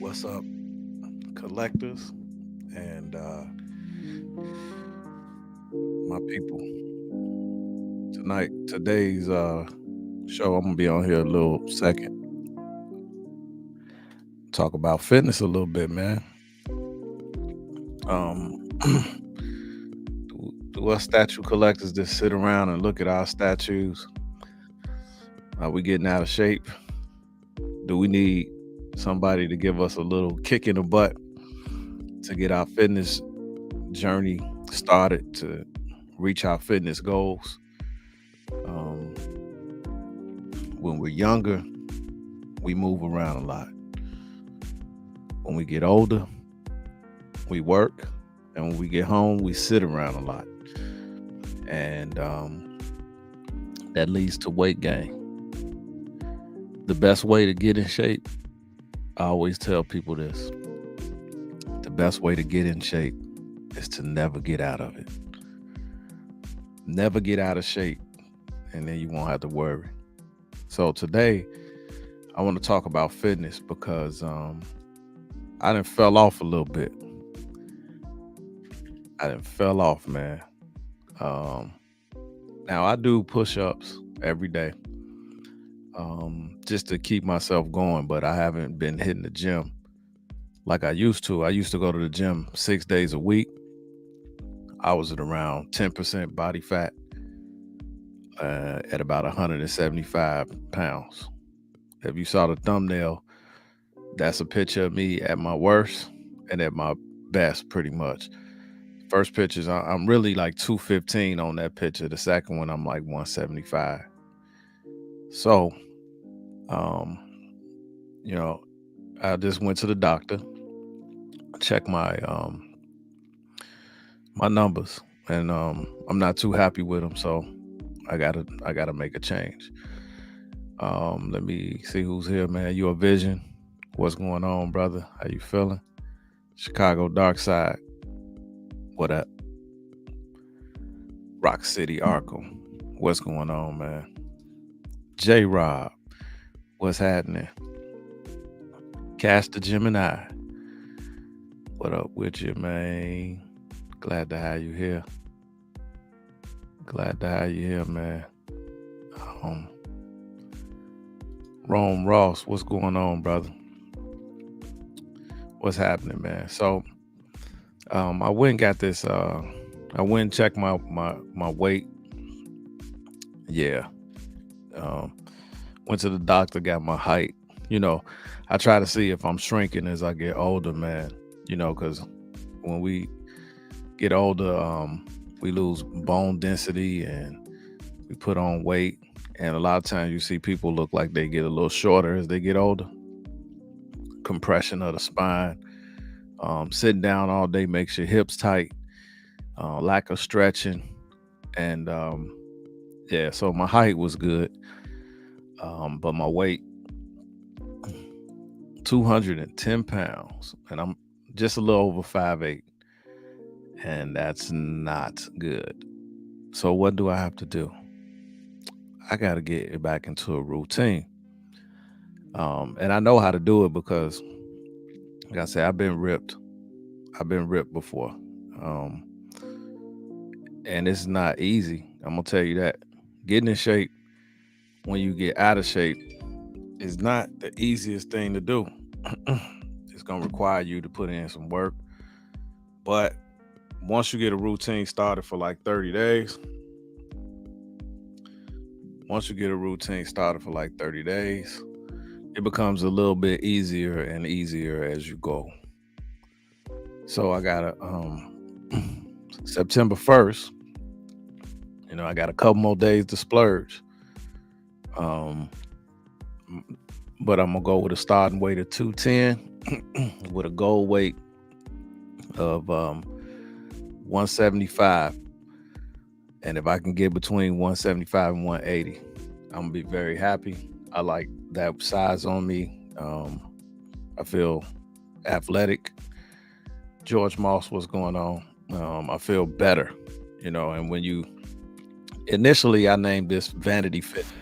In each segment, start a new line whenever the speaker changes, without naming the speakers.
What's up, collectors and my people? Today's show, I'm gonna be on here a little second. Talk about fitness a little bit, man. Do us statue collectors just sit around and look at our statues? Are we getting out of shape? Do we need somebody to give us a little kick in the butt to get our fitness journey started to reach our fitness goals? Um, when we're younger, we move around a lot. When we get older, we work. And when we get home, we sit around a lot. And that leads to weight gain. The best way to get in shape, I always tell people this: the best way to get in shape is to never get out of it. Never get out of shape, and then you won't have to worry. So today, I want to talk about fitness because I done fell off a little bit. I done fell off, man. Um, Now I do push-ups every day, just to keep myself going, but I haven't been hitting the gym like I used to. I used to go to the gym 6 days a week. I was at around 10% body fat, at about 175 pounds. If you saw the thumbnail, that's a picture of me at my worst and at my best, pretty much. First pictures, I'm really like 215 on that picture. The second one, I'm like 175. So, um, you know, I just went to the doctor, checked my numbers, and I'm not too happy with them. So I gotta make a change. Let me see who's here, man. You a Vision? What's going on, brother? How you feeling? Chicago Dark Side. What up? Rock City Arkham. What's going on, man? J Rob. What's happening? Castor Gemini. What up with you, man? Glad to have you here. Glad to have you here, man. Um, Rome Ross, what's going on, brother? What's happening, man? So, I went and got this. I went and checked my weight. Yeah. Um, Went to the doctor, got my height. You know, I try to see if I'm shrinking as I get older, man. Because when we get older, we lose bone density and we put on weight. And a lot of times you see people look like they get a little shorter as they get older. Compression of the spine. Sitting down all day makes your hips tight. Lack of stretching. And yeah, so my height was good. But my weight, 210 pounds. And I'm just a little over 5'8". And that's not good. So what do I have to do? I got to get it back into a routine. And I know how to do it because, like I said, I've been ripped. I've been ripped before. Um, and it's not easy. I'm going to tell you that. Getting in shape when you get out of shape is not the easiest thing to do. It's going to require you to put in some work. But once you get a routine started for like 30 days, it becomes a little bit easier and easier as you go. So I got September 1st, I got a couple more days to splurge. Um, but I'm gonna go with a starting weight of 210 with a goal weight of 175. And if I can get between 175 and 180, I'm gonna be very happy. I like that size on me. I feel athletic. George Moss, what's going on? I feel better, and when you initially I named this Vanity Fitness,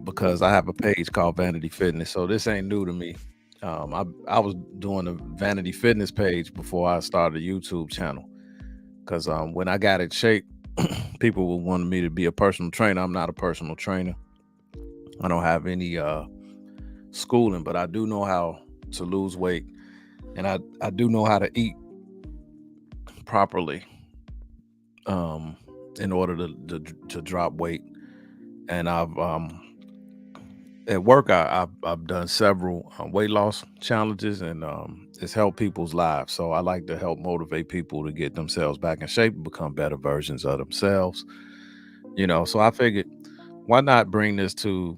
because I have a page called Vanity Fitness. So this ain't new to me. I was doing a vanity fitness page before I started a YouTube channel because when I got in shape, people were wanting me to be a personal trainer. I'm not a personal trainer. I don't have any schooling, but I do know how to lose weight, and I do know how to eat properly um, in order to drop weight. And I've at work I've done several weight loss challenges, and it's helped people's lives. So I like to help motivate people to get themselves back in shape and become better versions of themselves. So I figured, why not bring this to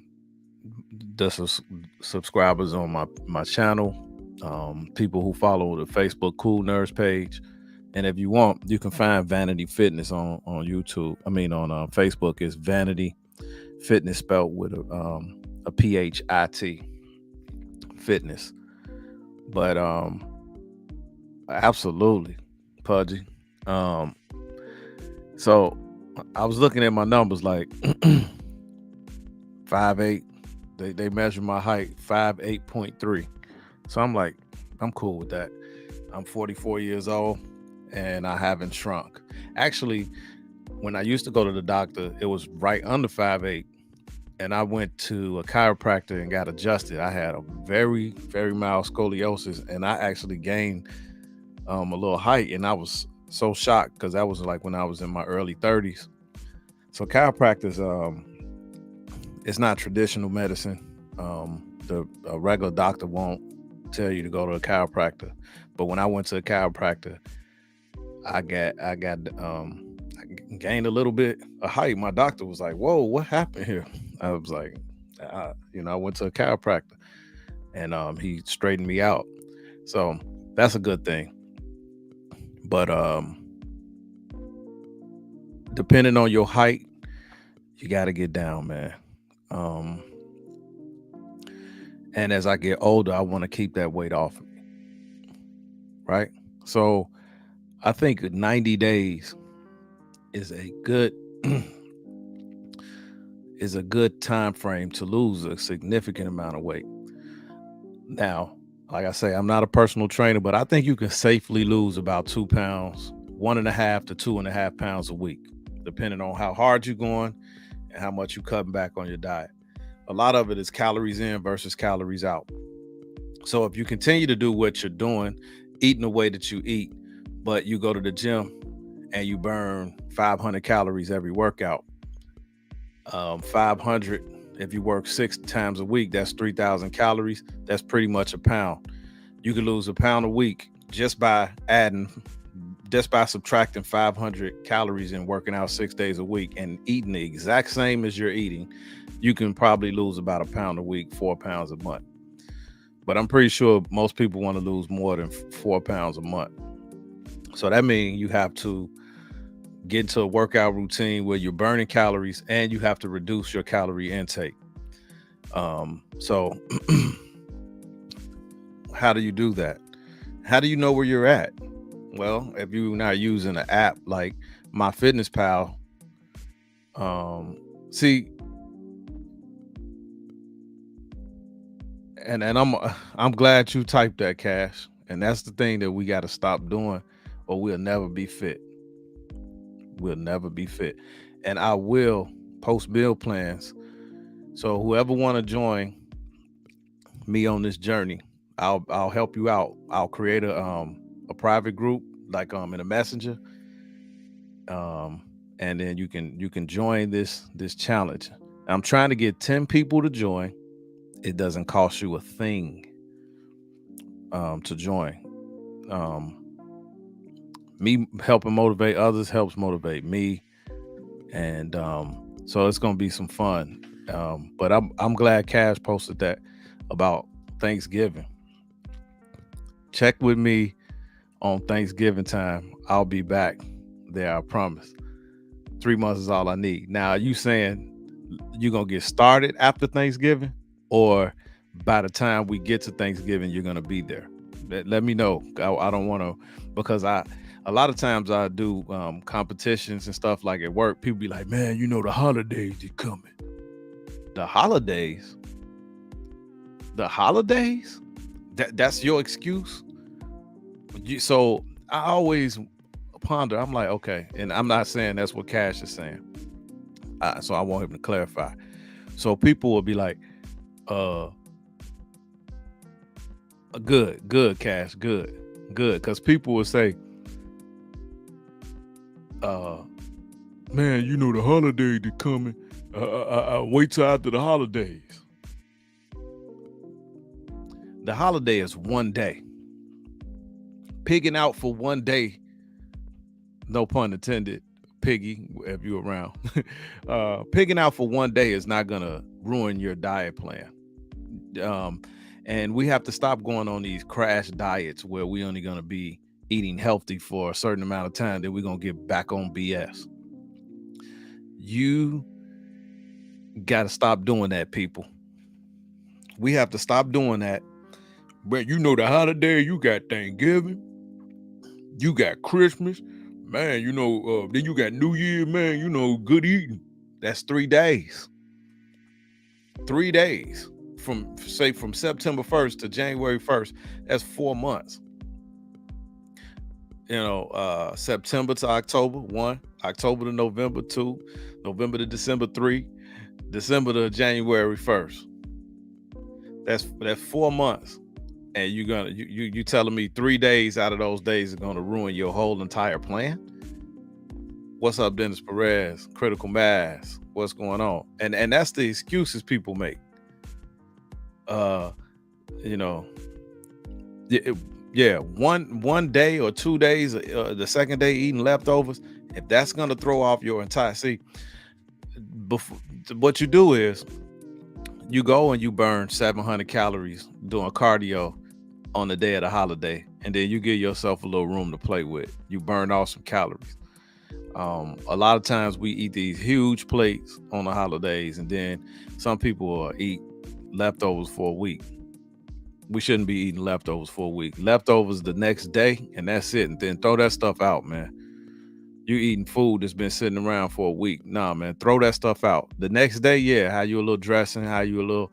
the subscribers on my channel, people who follow the Facebook Cool Nerds page. And if you want, you can find Vanity Fitness on YouTube. I mean, on Facebook, is Vanity Fitness spelled with a PhAT Fitness. But absolutely, Pudgy. Um, so I was looking at my numbers, like 5'8". They measure my height 5'8.3". So I'm like, I'm cool with that. I'm 44 years old and I haven't shrunk. Actually, when I used to go to the doctor, it was right under 5'8". And I went to a chiropractor and got adjusted. I had a very, very mild scoliosis, and I actually gained a little height. And I was so shocked because that was like when I was in my early 30s. So chiropractors, it's not traditional medicine. The a regular doctor won't tell you to go to a chiropractor, but when I went to a chiropractor, I gained a little bit of height. My doctor was like, "Whoa, what happened here?" I was like, I went to a chiropractor, and he straightened me out. So that's a good thing. But depending on your height, you got to get down, man. Um, and as I get older, I want to keep that weight off of me, right? So I think 90 days is a good is a good time frame to lose a significant amount of weight. Now, like I say, I'm not a personal trainer, but I think you can safely lose about 2 pounds, 1.5 to 2.5 pounds a week, depending on how hard you're going and how much you're cutting back on your diet. A lot of it is calories in versus calories out. So if you continue to do what you're doing, eating the way that you eat, but you go to the gym and you burn 500 calories every workout, 500, if you work 6 times a week, that's 3,000 calories. That's pretty much a pound. You can lose a pound a week just by subtracting 500 calories and working out 6 days a week and eating the exact same as you're eating. You can probably lose about a pound a week, 4 pounds a month. But I'm pretty sure most people want to lose more than 4 pounds a month. So that means you have to get into a workout routine where you're burning calories and you have to reduce your calorie intake. So how do you do that? How do you know where you're at? Well, if you're not using an app like MyFitnessPal, see, and I'm glad you typed that, Cash. And that's the thing that we got to stop doing, or we'll never be fit. We'll never be fit. And I will post meal plans. So whoever want to join me on this journey, I'll help you out. I'll create a private group, like in a messenger. And then you can join this challenge. I'm trying to get 10 people to join. It doesn't cost you a thing to join. Me helping motivate others helps motivate me, and so it's gonna be some fun. But I'm glad Cash posted that about Thanksgiving. Check with me on Thanksgiving time. I'll be back there, I promise. 3 months is all I need. Now, are you saying you're gonna get started after Thanksgiving, or by the time we get to Thanksgiving, you're gonna be there? Let me know. I don't want to, because a lot of times I do competitions and stuff like at work. People be like, "Man, the holidays are coming." The holidays? The holidays? That's your excuse. So I always ponder. I'm like, okay, and I'm not saying that's what Cash is saying. So I want him to clarify. So people will be like, uh, good, Cash, good, because people will say, man, the holidays are coming. Wait till after the holidays. The holiday is one day. Pigging out for one day, no pun intended, Piggy, if you're around. Pigging out for one day is not gonna ruin your diet plan. And we have to stop going on these crash diets where we only gonna be eating healthy for a certain amount of time, then we're gonna get back on BS. You gotta stop doing that, people. We have to stop doing that. But the holiday, you got Thanksgiving, you got Christmas, man, then you got New Year, man, good eating. That's 3 days. 3 days from September 1st to January 1st. That's 4 months. September to October 1, October to November 2, November to December 3, December to January 1st. That's 4 months. And you telling me 3 days out of those days are gonna ruin your whole entire plan? What's up, Dennis Perez? Critical Mass. What's going on? And that's the excuses people make. One day or 2 days, the second day eating leftovers, if that's gonna throw off your entire what you do is you go and you burn 700 calories doing cardio on the day of the holiday, and then you give yourself a little room to play with. You burn off some calories. A lot of times we eat these huge plates on the holidays, and then some people will eat leftovers for a week. We shouldn't be eating leftovers for a week. Leftovers the next day, and that's it. And then throw that stuff out, man. You eating food that's been sitting around for a week. Nah, man, throw that stuff out. The next day, yeah, how you a little dressing, how you a little,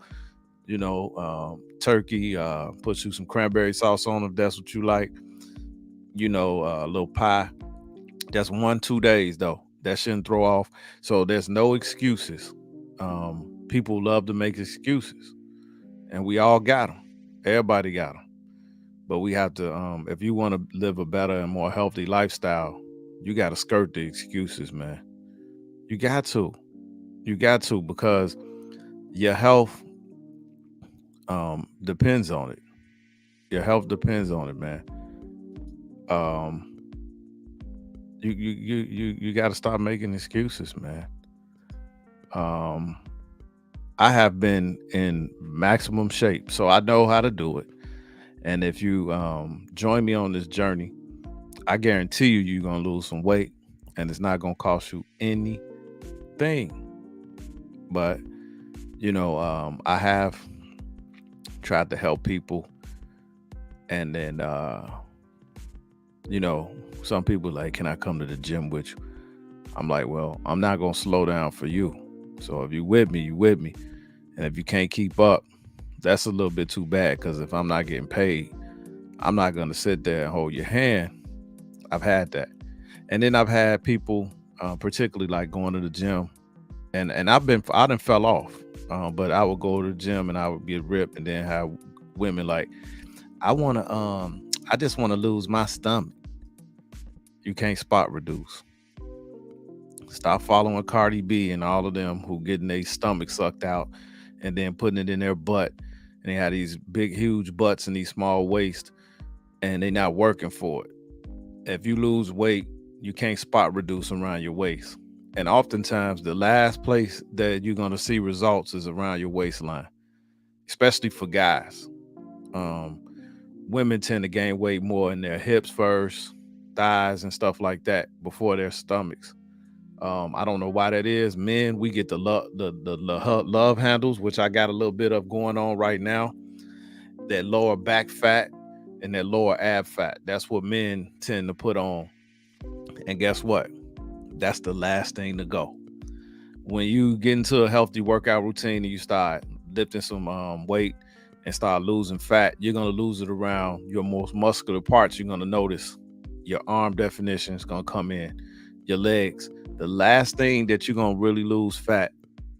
turkey, put you some cranberry sauce on if that's what you like. A little pie. That's 1-2 days though. That shouldn't throw off. So there's no excuses. People love to make excuses, and we all got them. Everybody got them. But we have to, if you want to live a better and more healthy lifestyle, you got to skirt the excuses, man. You got to. You got to, because your health depends on it. Your health depends on it, man. You got to stop making excuses, man. I have been in maximum shape, so I know how to do it. And if you join me on this journey, I guarantee you're gonna lose some weight, and it's not gonna cost you anything. But I have tried to help people, and then some people like, can I come to the gym with you? I'm like, well, I'm not gonna slow down for you. So if you with me, you with me. And if you can't keep up, that's a little bit too bad, because if I'm not getting paid, I'm not gonna sit there and hold your hand. I've had that. And then I've had people, particularly like going to the gym, and I done fell off. But I would go to the gym and I would get ripped, and then have women like, I just want to lose my stomach. You can't spot reduce. Stop following Cardi B and all of them who getting their stomach sucked out and then putting it in their butt. And they have these big, huge butts and these small waists, and they not working for it. If you lose weight, you can't spot reduce around your waist. And oftentimes the last place that you're going to see results is around your waistline, especially for guys. Women tend to gain weight more in their hips first, thighs and stuff like that, before their stomachs. I don't know why that is. Men, we get the love handles, which I got a little bit of going on right now. That lower back fat and that lower ab fat. That's what men tend to put on. And guess what? That's the last thing to go. When you get into a healthy workout routine and you start lifting some weight, and start losing fat, you're going to lose it around your most muscular parts. You're going to notice your arm definition is going to come in, your legs. The last thing that you're going to really lose fat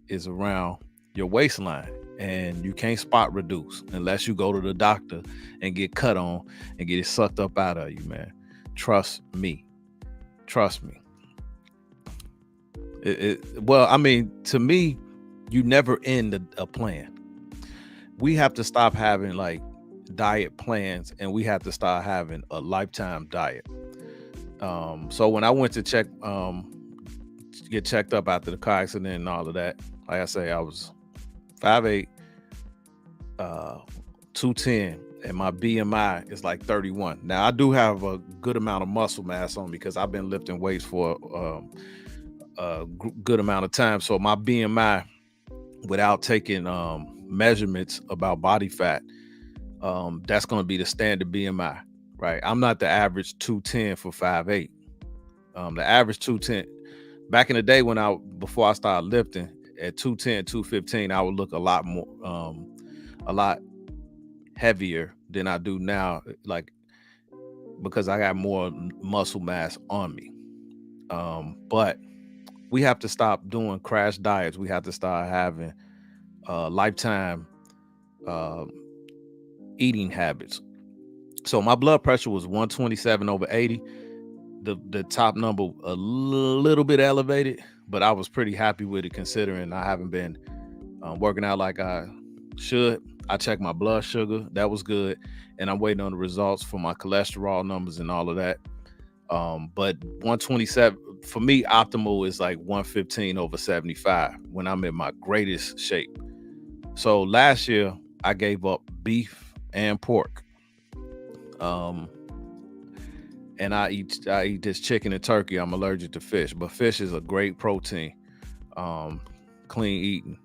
is around your waistline. And you can't spot reduce unless you go to the doctor and get cut on and get it sucked up out of you, man. Trust me. Trust me. Well, I mean, to me, you never end a plan. We have to stop having like diet plans, and we have to start having a lifetime diet. So when I went to get checked up after the car accident and all of that, like I say, I was 5'8", 210, and my BMI is like 31. Now I do have a good amount of muscle mass on me because I've been lifting weights for a good amount of time. So my BMI, without taking measurements about body fat, that's going to be the standard BMI, right? I'm not the average 210 for 5'8". The average 210 back in the day before I started lifting at 210, 215, I would look a lot more, a lot heavier than I do now, like because I got more muscle mass on me. But we have to stop doing crash diets. We have to start having lifetime eating habits. So my blood pressure was 127/80. The top number a little bit elevated, but I was pretty happy with it considering I haven't been working out like I should. I checked my blood sugar, that was good, and I'm waiting on the results for my cholesterol numbers and all of that. But 127 for me, optimal is like 115/75 when I'm in my greatest shape. So last year I gave up beef and pork. And I eat this chicken and turkey. I'm allergic to fish, but fish is a great protein. Clean eating,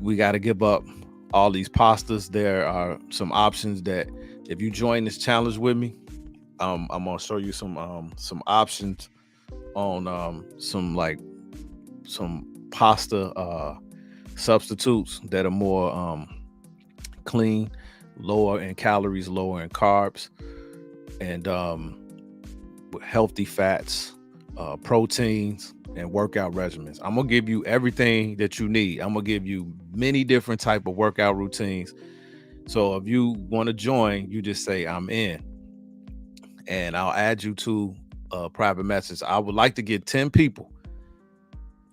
we got to give up all these pastas. There are some options that if you join this challenge with me, I'm gonna show you some options on some pasta substitutes that are more clean, lower in calories, lower in carbs, and with healthy fats, proteins, and workout regimens. I'm gonna give you everything that you need. I'm gonna give you many different type of workout routines. So if you want to join, you just say I'm in, and I'll add you to a private message. I would like to get 10 people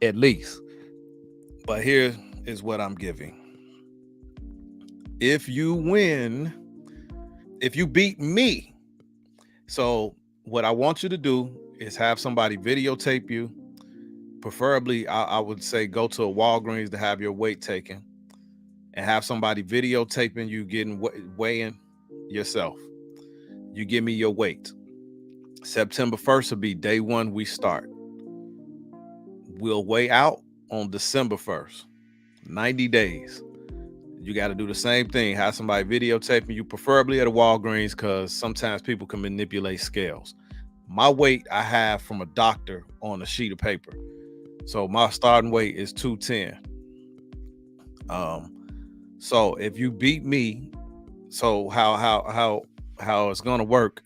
at least, but here is what I'm giving. If you win, if you beat me, so what I want you to do is have somebody videotape you. Preferably, I would say go to a Walgreens to have your weight taken and have somebody videotaping you weighing yourself. You give me your weight. September 1st will be day one we start. We'll weigh out on December 1st, 90 days. You got to do the same thing. Have somebody videotaping you, preferably at a Walgreens, because sometimes people can manipulate scales. My weight I have from a doctor on a sheet of paper. So my starting weight is 210. So if you beat me, so how it's gonna work,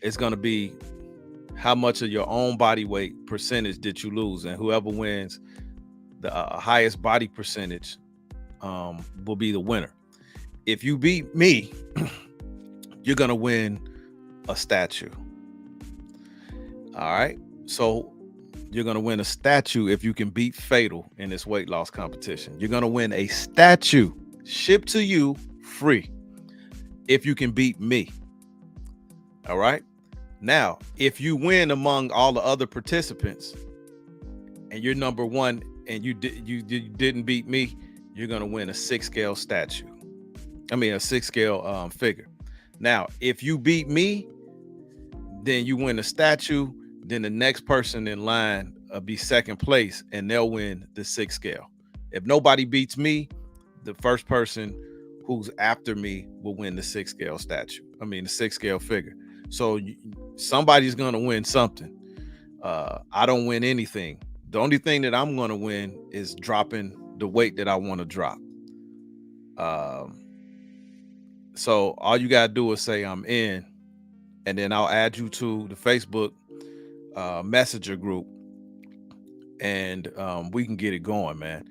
it's gonna be how much of your own body weight percentage did you lose, and whoever wins the highest body percentage will be the winner. If you beat me, you're gonna win a statue. All right, so you're gonna win a statue if you can beat PhATAL in this weight loss competition. You're gonna win a statue shipped to you free if you can beat me. All right, now if you win among all the other participants and you're number one and you didn't beat me, you're gonna win a 6-scale statue. I mean a 6-scale figure. Now, if you beat me, then you win a statue. Then the next person in line be second place, and they'll win the 6-scale. If nobody beats me, the first person who's after me will win the 6-scale statue. I mean the 6-scale figure. So somebody's gonna win something. I don't win anything. The only thing that I'm gonna win is dropping the weight that I want to drop. Um, so all you gotta do is say I'm in, and then I'll add you to the Facebook messenger group, and we can get it going, man.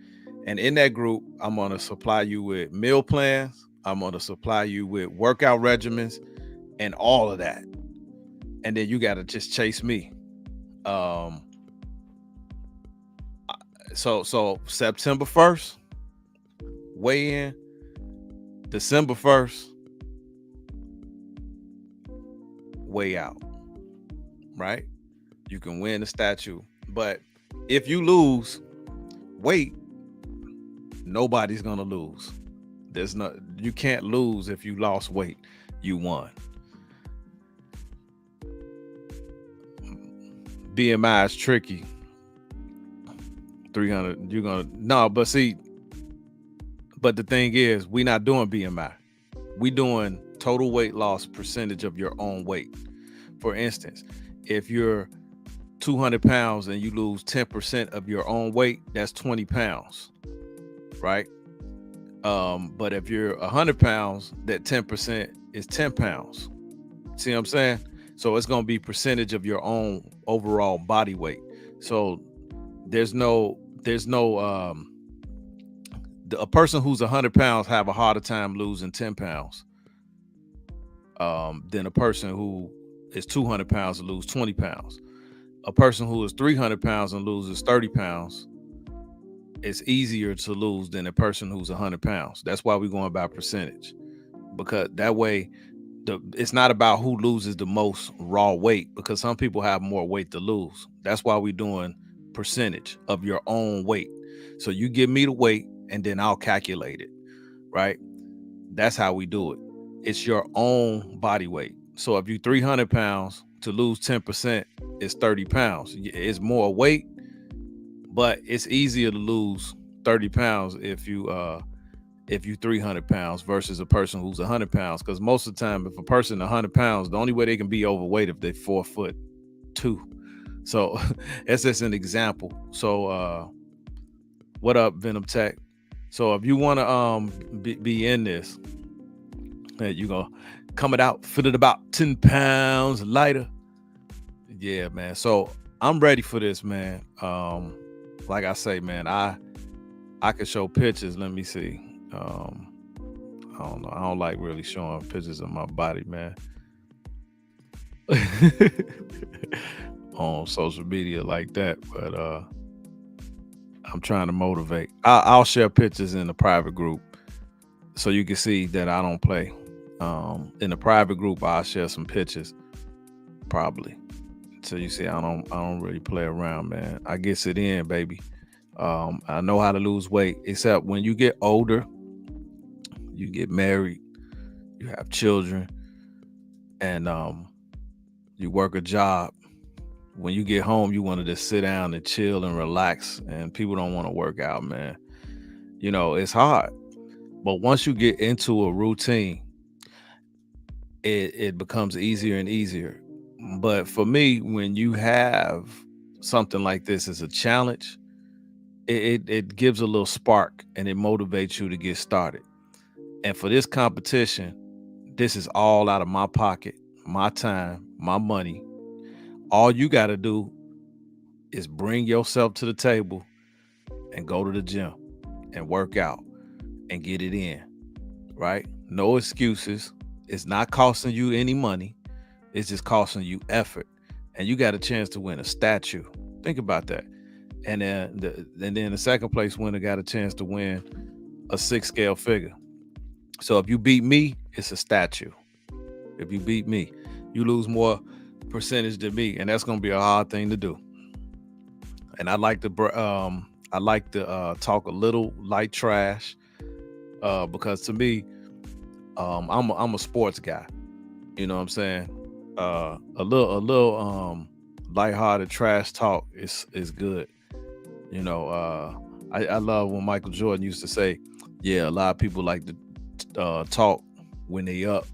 And in that group, I'm gonna supply you with meal plans. I'm gonna supply you with workout regimens and all of that. And then you gotta just chase me. Um, so September 1st, weigh in. December 1st, weigh out. Right? You can win the statue, but if you lose weight, nobody's gonna lose. There's no, you can't lose if you lost weight. You won. BMI is tricky. 300, you're gonna no, but see, but the thing is, we're not doing BMI. We doing total weight loss percentage of your own weight. For instance, if you're 200 pounds and you lose 10% of your own weight, that's 20 pounds, right? But if you're 100 pounds, that 10% is 10 pounds. See what I'm saying? So it's going to be percentage of your own overall body weight. So a person who's 100 pounds have a harder time losing 10 pounds than a person who is 200 pounds to lose 20 pounds. A person who is 300 pounds and loses 30 pounds, it's easier to lose than a person who's 100 pounds. That's why we're going by percentage, because that way it's not about who loses the most raw weight, because some people have more weight to lose. That's why we're doing percentage of your own weight. So you give me the weight and then I'll calculate it, right? That's how we do it. It's your own body weight. So if you're 300 pounds, to lose 10% is 30 pounds. It's more weight, but it's easier to lose 30 pounds if you 300 pounds versus a person who's 100 pounds. Because most of the time, if a person 100 pounds, the only way they can be overweight if they're 4'2". So that's just an example. So what up, Venom Tech? So if you want to be in this, you gonna coming out feeling about 10 pounds lighter. Yeah, man. So I'm ready for this, man. Like I say, man, I can show pictures. Let me see. I don't know. I don't like really showing pictures of my body, man. On social media like that, but I'm trying to motivate. I'll share pictures in the private group so you can see that I don't play. In the private group, I'll share some pictures, probably. So you see, I don't really play around, man. I gets it in, baby. I know how to lose weight, except when you get older, you get married, you have children, and you work a job. When you get home, you want to just sit down and chill and relax, and people don't want to work out, man. You know, it's hard. But once you get into a routine, it becomes easier and easier. But for me, when you have something like this as a challenge, it gives a little spark and it motivates you to get started. And for this competition, this is all out of my pocket, my time, my money. All you got to do is bring yourself to the table and go to the gym and work out and get it in, right? No excuses. It's not costing you any money. It's just costing you effort. And you got a chance to win a statue. Think about that. And then the second place winner got a chance to win a 6-scale figure. So if you beat me, it's a statue. If you beat me, you lose more percentage than me, and that's gonna be a hard thing to do. And I like to talk a little light trash, because to me, I'm a sports guy. You know what I'm saying? A little lighthearted trash talk is good. You know, I love when Michael Jordan used to say, yeah, a lot of people like to talk when they up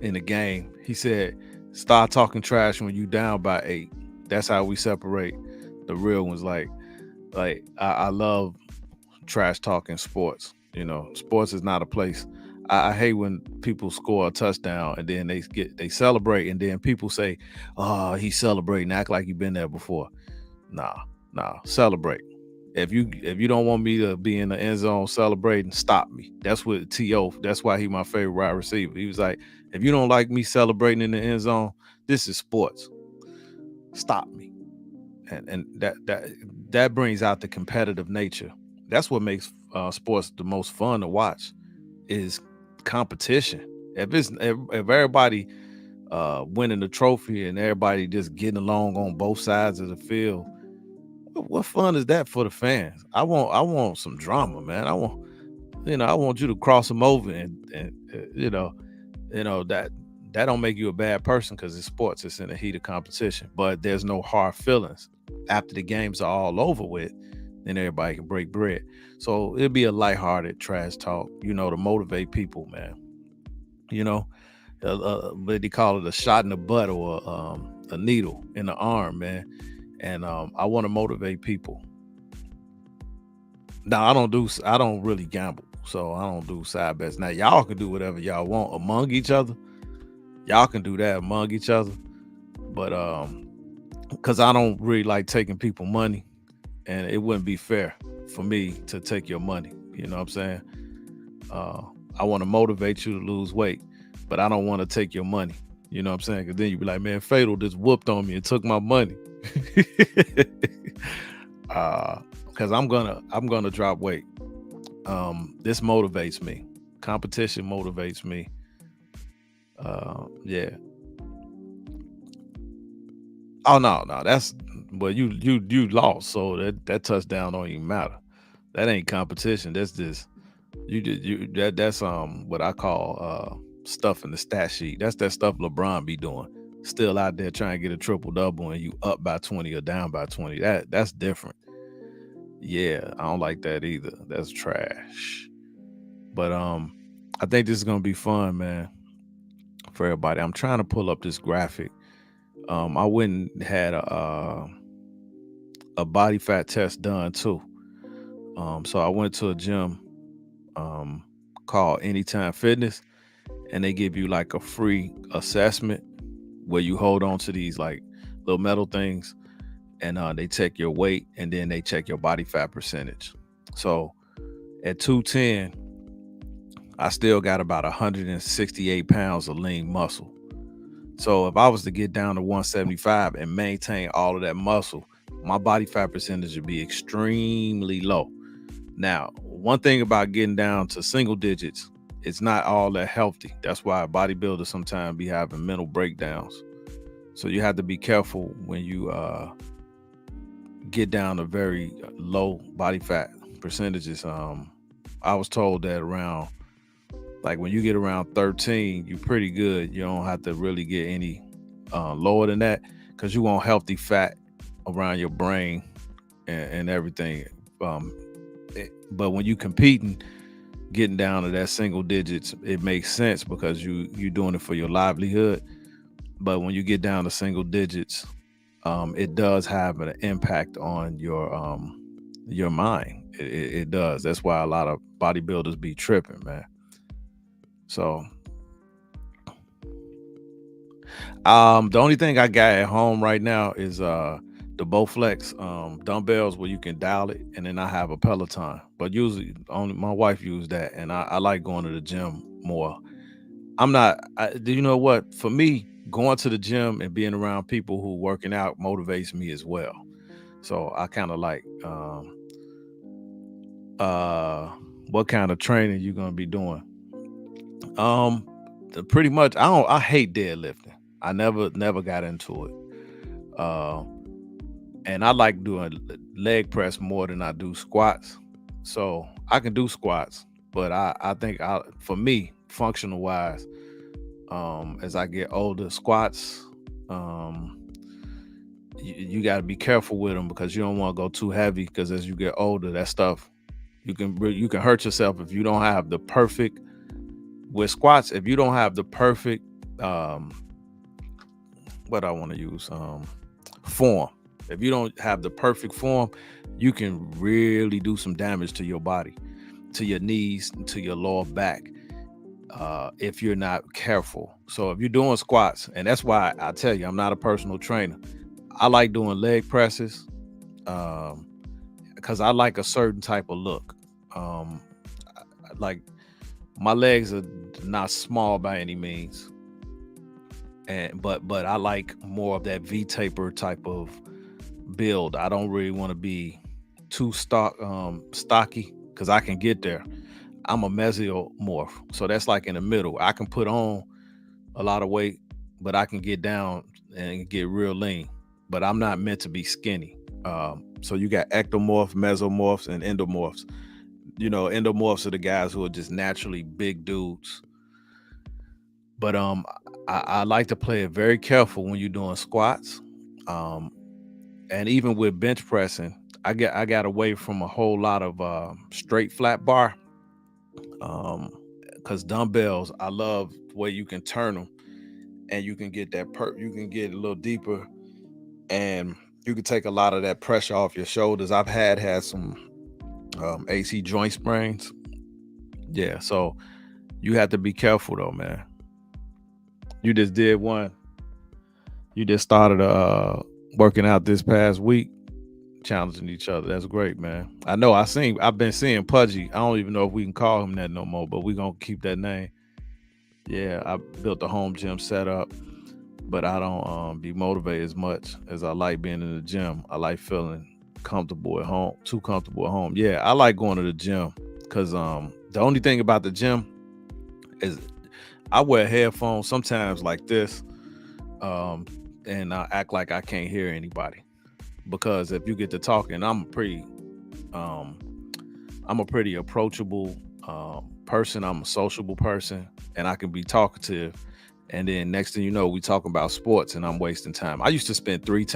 in the game. He said, start talking trash when you down by 8. That's how we separate the real ones. Like I love trash talking sports. Sports is not a place. I hate when people score a touchdown and then they celebrate and then people say, "Oh, he's celebrating," act like you've been there before. Nah, nah, celebrate. If you don't want me to be in the end zone celebrating, stop me. That's what T.O. That's why he my favorite wide receiver. He was like, if you don't like me celebrating in the end zone, this is sports. Stop me. And that brings out the competitive nature. That's what makes sports the most fun to watch is competition. If everybody winning the trophy and everybody just getting along on both sides of the field, what fun is that for the fans? I want some drama, man. I want you to cross them over and that don't make you a bad person because it's sports. It's in the heat of competition, but there's no hard feelings after the games are all over with. Then everybody can break bread. So it'll be a lighthearted trash talk, to motivate people, man. You know, what they call it, a shot in the butt or a needle in the arm, man. And I want to motivate people. Now I don't really gamble, so I don't do side bets. Now y'all can do whatever y'all want among each other. Y'all can do that among each other, but because I don't really like taking people money, and it wouldn't be fair for me to take your money. You know what I'm saying? Uh, I want to motivate you to lose weight, but I don't want to take your money. You know what I'm saying? Because then you be like, man, PhAtAL just whooped on me and took my money. Because I'm gonna drop weight. This motivates me. Competition motivates me. Yeah. Oh no, that's well, you lost, so that touchdown don't even matter. That ain't competition. That's just that's what I call stuff in the stat sheet. That's that stuff LeBron be doing. Still out there trying to get a triple double and you up by 20 or down by 20. That's different. Yeah, I don't like that either. That's trash. But I think this is gonna be fun, man, for everybody. I'm trying to pull up this graphic. I went and had a body fat test done too. So I went to a gym um called Anytime Fitness, and they give you like a free assessment where you hold on to these like little metal things, and they check your weight and then they check your body fat percentage. So at 210, I still got about 168 pounds of lean muscle. So if I was to get down to 175 and maintain all of that muscle, my body fat percentage would be extremely low. Now, one thing about getting down to single digits, it's not all that healthy. That's why bodybuilders sometimes be having mental breakdowns. So you have to be careful when you get down to very low body fat percentages. I was told that around, like when you get around 13, you're pretty good. You don't have to really get any lower than that because you want healthy fat around your brain and everything. But when you competing, getting down to that single digits, it makes sense because you're doing it for your livelihood. But when you get down to single digits, it does have an impact on your mind. It does. That's why a lot of bodybuilders be tripping, man. So the only thing I got at home right now is the Bowflex dumbbells where you can dial it, and then I have a Peloton. But usually only my wife used that, and I like going to the gym more. Do you know what? For me, going to the gym and being around people who working out motivates me as well. So I kind of like uh what kind of training you gonna be doing. Um Pretty much I hate deadlifting. I never got into it. Uh and I like doing leg press more than I do squats. So I can do squats, but I think for me, functional wise, as I get older, squats, you got to be careful with them because you don't want to go too heavy because as you get older, that stuff you can hurt yourself if you don't have the perfect with squats. If you don't have the perfect what I want to use form, If you don't have the perfect form, you can really do some damage to your body, to your knees, to your lower back, if you're not careful. So if you're doing squats, and that's why I tell you, I'm not a personal trainer. I like doing leg presses, um, because I like a certain type of look. Like my legs are not small by any means, and but I like more of that V taper type of build. I don't really want to be too stocky because I can get there. I'm a mesomorph, so that's like in the middle. I can put on a lot of weight, but I can get down and get real lean. But I'm not meant to be skinny. So you got ectomorphs, mesomorphs, and endomorphs. Endomorphs are the guys who are just naturally big dudes. But I like to play it very careful when you're doing squats. Um, and even with bench pressing, I got away from a whole lot of straight flat bar. Because dumbbells, I love the way you can turn them and you can get you can get a little deeper, and you can take a lot of that pressure off your shoulders. I've had some AC joint sprains. Yeah, so you have to be careful though, man. You just did one. You just started working out this past week, challenging each other. That's great, man. I know I've been seeing Pudgy. I don't even know if we can call him that no more, but we're gonna keep that name. Yeah, I built a home gym setup, but I don't be motivated as much as I like being in the gym. I like feeling comfortable at home, too comfortable at home. Yeah, I like going to the gym because the only thing about the gym is I wear headphones sometimes like this, um, and I act like I can't hear anybody because if you get to talking, um, I'm a pretty approachable person. I'm a sociable person, and I can be talkative. And then next thing you know, we talking about sports, and I'm wasting time. I used to spend 3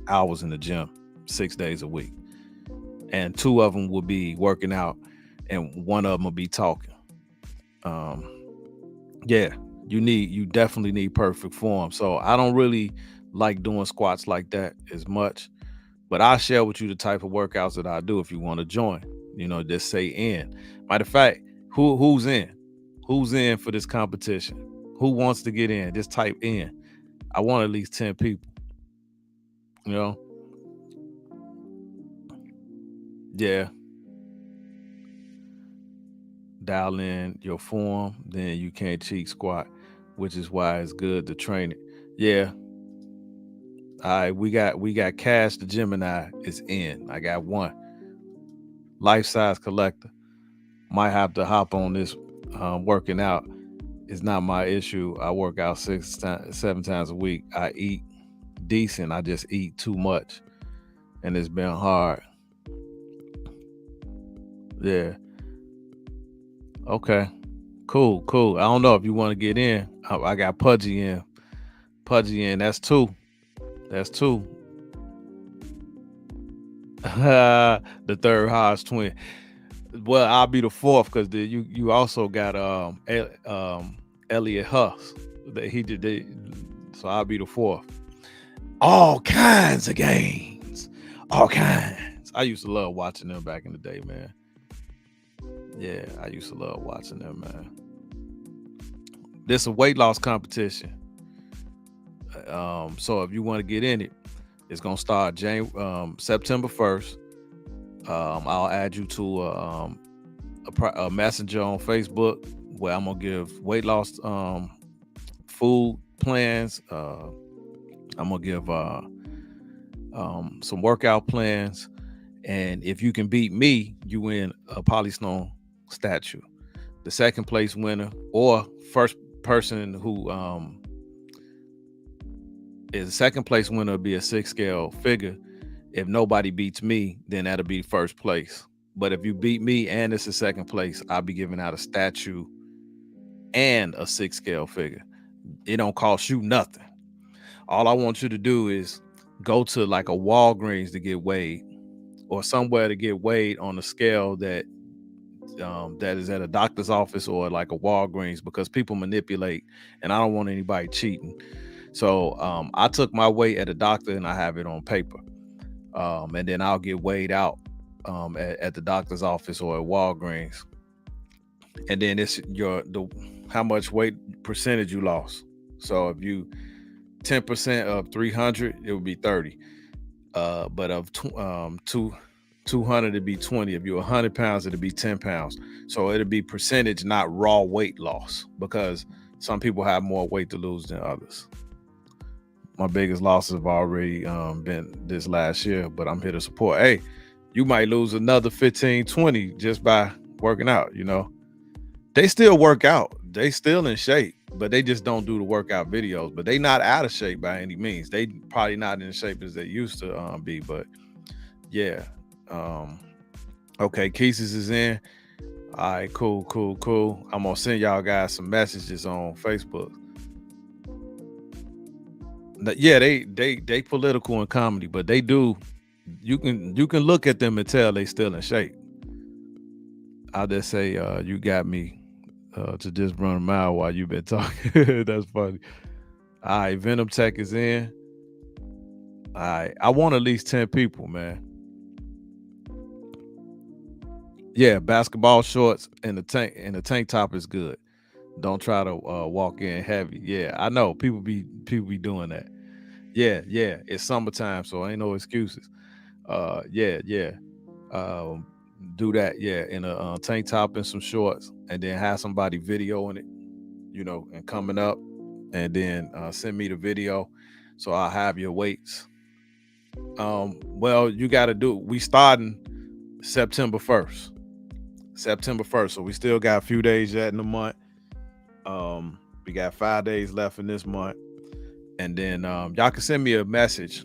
hours in the gym, 6 days a week, and two of them would be working out, and one of them would be talking. Um, yeah, you definitely need perfect form. So I don't really like doing squats like that as much, but I'll share with you the type of workouts that I do if you want to join. Just say in. Matter of fact, who's in? Who's in for this competition? Who wants to get in? Just type in. I want at least 10 people. You know? Yeah. Dial in your form, then you can't cheat squat, which is why it's good to train it. Yeah. All right, we got Cash the Gemini is in. I got one. Life size collector. Might have to hop on this working out. It's not my issue. I work out 7 times a week. I eat decent. I just eat too much. And it's been hard. Yeah. Okay. Cool, cool. I don't know if you want to get in. I got Pudgy in. Pudgy in. That's two. That's two. The third Hodge twin. Well, I'll be the fourth because you also got Elliot Huss that he did. So I'll be the fourth. All kinds of games, all kinds. I used to love watching them back in the day, man. Yeah, I used to love watching them, man. This a weight loss competition. So if you want to get in it, it's gonna start September 1st. I'll add you to a messenger on Facebook where I'm gonna give weight loss food plans. I'm gonna give some workout plans, and if you can beat me, you win a Polystone statue. The second place winner or first person who is the second place winner will be a 6 scale figure. If nobody beats me, then that'll be first place. But if you beat me and it's the second place, I'll be giving out a statue and a 6 scale figure. It don't cost you nothing. All I want you to do is go to like a Walgreens to get weighed, or somewhere to get weighed on a scale that is at a doctor's office or like a Walgreens, because people manipulate, and I don't want anybody cheating. So I took my weight at a doctor and I have it on paper. And then I'll get weighed out at the doctor's office or at Walgreens, and then it's the how much weight percentage you lost. So if you 10% of 300, it would be 30. But of 200, it'd be 20. If you're 100 pounds, it'd be 10 pounds. So it'd be percentage, not raw weight loss, because some people have more weight to lose than others. My biggest losses have already been this last year, but I'm here to support. Hey, you might lose another 15, 20 just by working out. They still work out. They still in shape, but they just don't do the workout videos. But they not out of shape by any means. They probably not in shape as they used to be. But yeah. Okay, Keesis is in. All right, cool. I'm gonna send y'all guys some messages on Facebook. Yeah, they political and comedy, but they do. You can look at them and tell they still in shape. I'll just say, you got me to just run a mile while you've been talking. That's funny. All right, Venom Tech is in. All right, I want at least 10 people, man. Yeah, basketball shorts and the tank top is good. Don't try to walk in heavy. Yeah, I know people be doing that. Yeah, it's summertime, so ain't no excuses. Yeah. Do that, yeah, in a tank top and some shorts, and then have somebody videoing it, and coming up, and then send me the video, so I'll have your weights. Well, you got to do. We starting September 1st. So we still got a few days yet in the month. We got 5 days left in this month, and then y'all can send me a message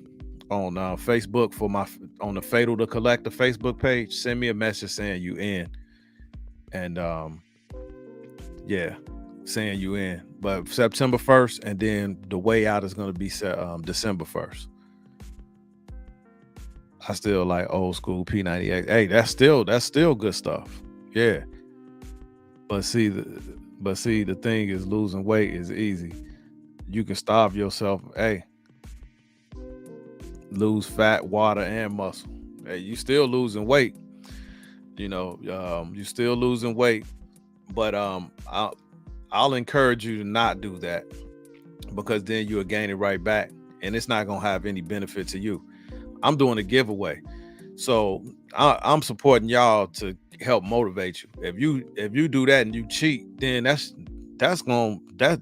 on Facebook on the PhAtAL the Collector Facebook page. Send me a message saying you in, and yeah, saying you in. But September 1st, and then the way out is going to be December 1st. I still like old school P98. Hey, that's still good stuff. Yeah. But see the thing is, losing weight is easy. You can starve yourself. Hey, lose fat, water, and muscle. Hey, you still losing weight. You still losing weight. But I'll encourage you to not do that, because then you'll gain it right back, and it's not gonna have any benefit to you. I'm doing a giveaway, so I'm supporting y'all to help motivate you. If you do that and you cheat, then that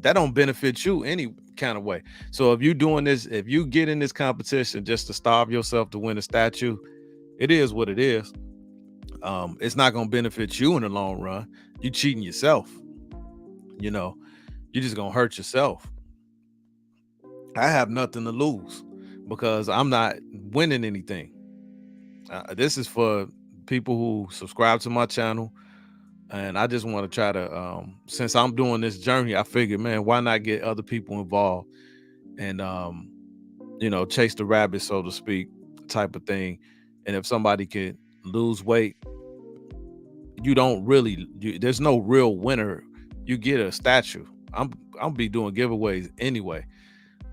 don't benefit you any kind of way. So if you doing this, if you get in this competition just to starve yourself to win a statue, it is what it is. It's not gonna benefit you in the long run. You cheating yourself. You're just gonna hurt yourself. I have nothing to lose because I'm not winning anything. This is for people who subscribe to my channel, and I just want to try to, since I'm doing this journey, I figured, man, why not get other people involved and, chase the rabbit, so to speak, type of thing. And if somebody could lose weight, there's no real winner. You get a statue. I'll be doing giveaways anyway.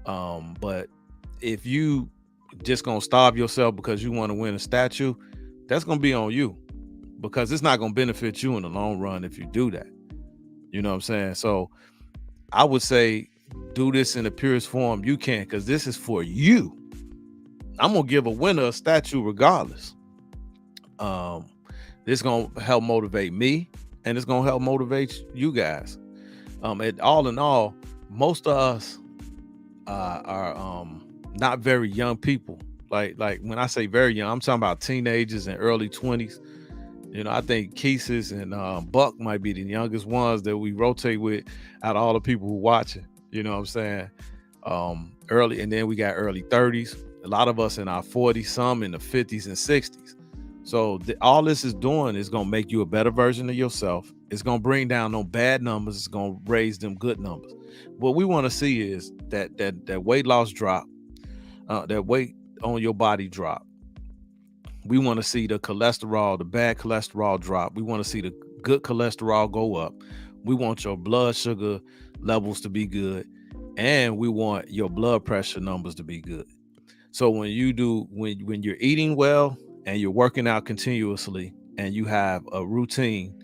But if you just gonna starve yourself because you want to win a statue, that's gonna be on you, because it's not gonna benefit you in the long run if you do that. You know what I'm saying? So I would say do this in the purest form you can, because this is for you. I'm gonna give a winner a statue regardless. This gonna help motivate me, and it's gonna help motivate you guys. All in all, most of us are not very young people. Like when I say very young, I'm talking about teenagers and early 20s. I think Keesis and Buck might be the youngest ones that we rotate with out of all the people who watching. You know what I'm saying? Early, and then we got early 30s. A lot of us in our 40s, some in the 50s and 60s. So all this is doing is going to make you a better version of yourself. It's going to bring down no bad numbers. It's going to raise them good numbers. What we want to see is that weight loss drop, that weight on your body drop. We want to see the cholesterol, the bad cholesterol drop. We want to see the good cholesterol go up. We want your blood sugar levels to be good, and we want your blood pressure numbers to be good. So when you're eating well and you're working out continuously and you have a routine,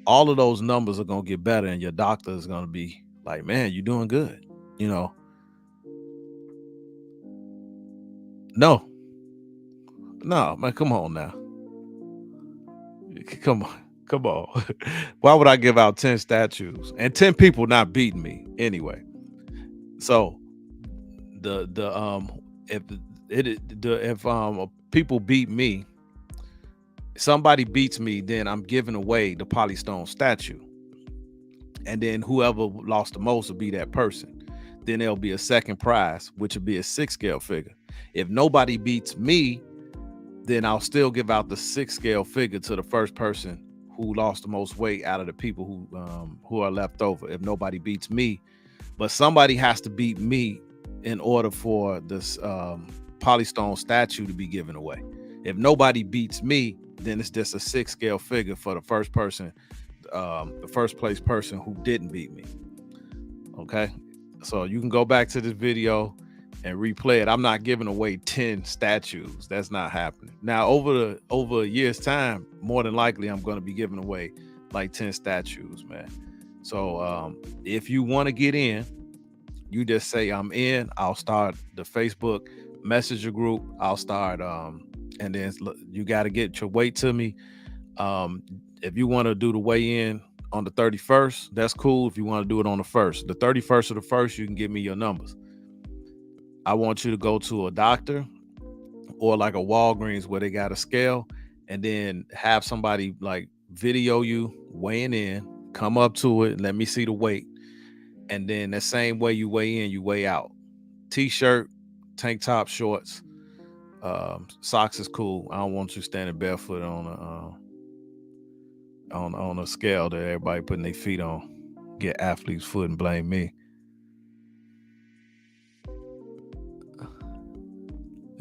all of those numbers are going to get better, and your doctor is going to be like, man, you're doing good. You know, no, no, man, come on now. Come on. Come on. Why would I give out 10 statues and 10 people not beating me anyway? So the if if people beat me, somebody beats me, then I'm giving away the Polystone statue. And then whoever lost the most will be that person. Then there'll be a second prize, which will be a 6-scale figure. If nobody beats me, then I'll still give out the 6-scale figure to the first person who lost the most weight out of the people who are left over. If nobody beats me, but somebody has to beat me in order for this Polystone statue to be given away. If nobody beats me, then it's just a 6-scale figure for the first person, the first place person who didn't beat me. Okay, so you can go back to this video and replay it. I'm not giving away 10 statues. That's not happening. Now, over a year's time, more than likely, I'm going to be giving away like 10 statues, man. So if you want to get in, you just say I'm in. I'll start the Facebook Messenger group. I'll start, and then you got to get your weight to me. If you want to do the weigh-in on the 31st, that's cool. If you want to do it on the 1st, the 31st of the 1st, you can give me your numbers. I want you to go to a doctor or like a Walgreens where they got a scale, and then have somebody like video you weighing in, come up to it, and let me see the weight. And then the same way you weigh in, you weigh out. T-shirt, tank top, shorts, socks is cool. I don't want you standing barefoot on a scale that everybody putting their feet on. Get athlete's foot and blame me.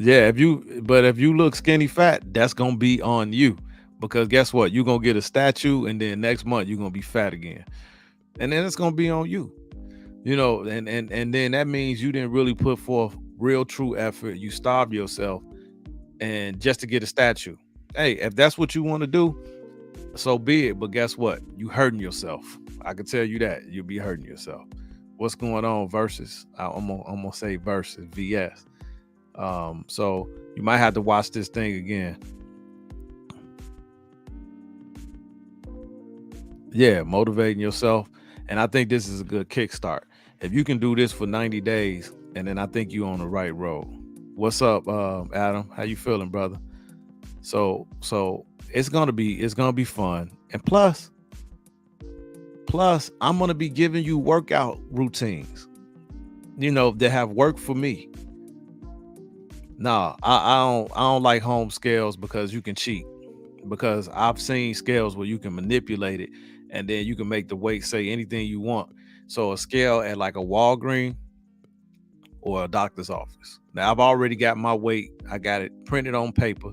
Yeah, if you look skinny fat, that's gonna be on you, because guess what? You're gonna get a statue, and then next month you're gonna be fat again, and then it's gonna be on you. You know, and then that means you didn't really put forth real true effort. You starved yourself, and just to get a statue. Hey, if that's what you want to do, so be it. But guess what? You hurting yourself. I can tell you that you'll be hurting yourself. What's going on? Versus, I'm gonna say versus VS. So you might have to watch this thing again. Yeah, motivating yourself. And I think this is a good kickstart. If you can do this for 90 days, and then I think you're on the right road. What's up, Adam? How you feeling, brother? So it's gonna be fun. And plus, I'm gonna be giving you workout routines, that have worked for me. Nah, I don't like home scales because you can cheat. Because I've seen scales where you can manipulate it, and then you can make the weight say anything you want. So a scale at like a Walgreens or a doctor's office. Now I've already got my weight. I got it printed on paper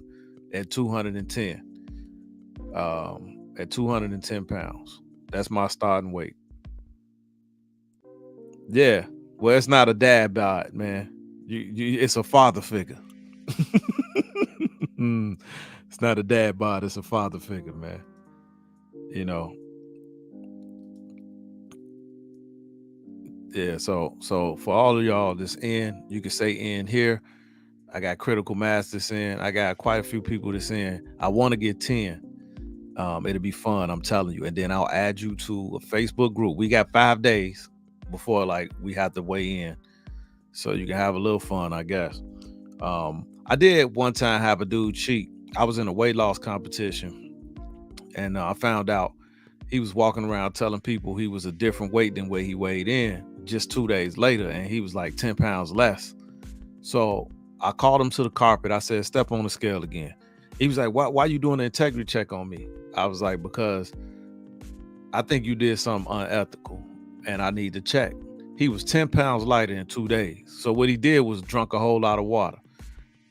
at 210. At 210 pounds. That's my starting weight. Yeah. Well, it's not a dad bod, man. It's a father figure. It's not a dad bod, it's a father figure, man. Yeah, so for all of y'all that's in, you can say in here. I got critical mass that's in. I got quite a few people that's in. I want to get 10. It'll be fun, I'm telling you. And then I'll add you to a Facebook group. We got 5 days before like we have to weigh in. So you can have a little fun, I guess. I did one time have a dude cheat. I was in a weight loss competition, and I found out he was walking around telling people he was a different weight than where he weighed in just 2 days later, and he was like 10 pounds less. So I called him to the carpet. I said, step on the scale again. He was like, why you doing an integrity check on me? I was like, because I think you did something unethical and I need to check. He was 10 pounds lighter in 2 days. So what he did was drunk a whole lot of water.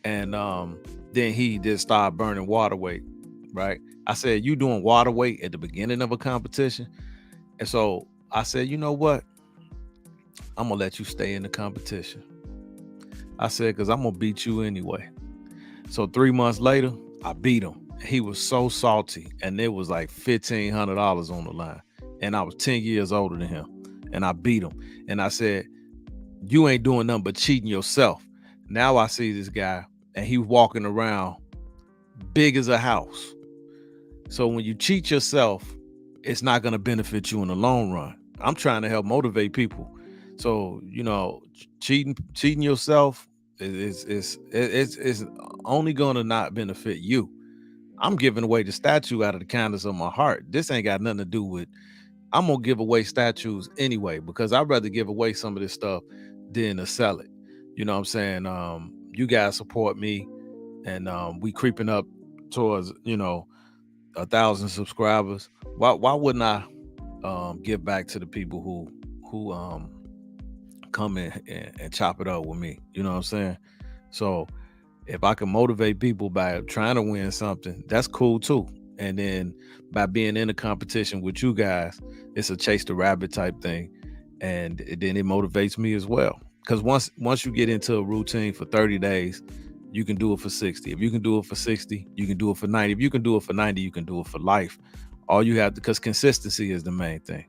And then he did start burning water weight, right? I said, you doing water weight at the beginning of a competition? And so I said, you know what? I'm going to let you stay in the competition. I said, because I'm gonna beat you anyway. So 3 months later, I beat him. He was so salty, and it was like $1,500 on the line. And I was 10 years older than him. And I beat him. And I said, you ain't doing nothing but cheating yourself. Now I see this guy, and he walking around big as a house. So when you cheat yourself, it's not going to benefit you in the long run. I'm trying to help motivate people. So, cheating yourself is only going to not benefit you. I'm giving away the statue out of the kindness of my heart. This ain't got nothing to do with, I'm going to give away statues anyway, because I'd rather give away some of this stuff than to sell it. You know what I'm saying? You guys support me, and we creeping up towards, 1,000 subscribers. Why wouldn't I give back to the people who come in and chop it up with me? You know what I'm saying? So if I can motivate people by trying to win something, that's cool too. And then by being in a competition with you guys, it's a chase the rabbit type thing, and then it motivates me as well. Because once you get into a routine for 30 days, you can do it for 60. If you can do it for 60, you can do it for 90. If you can do it for 90, you can do it for life. All you have to, because consistency is the main thing.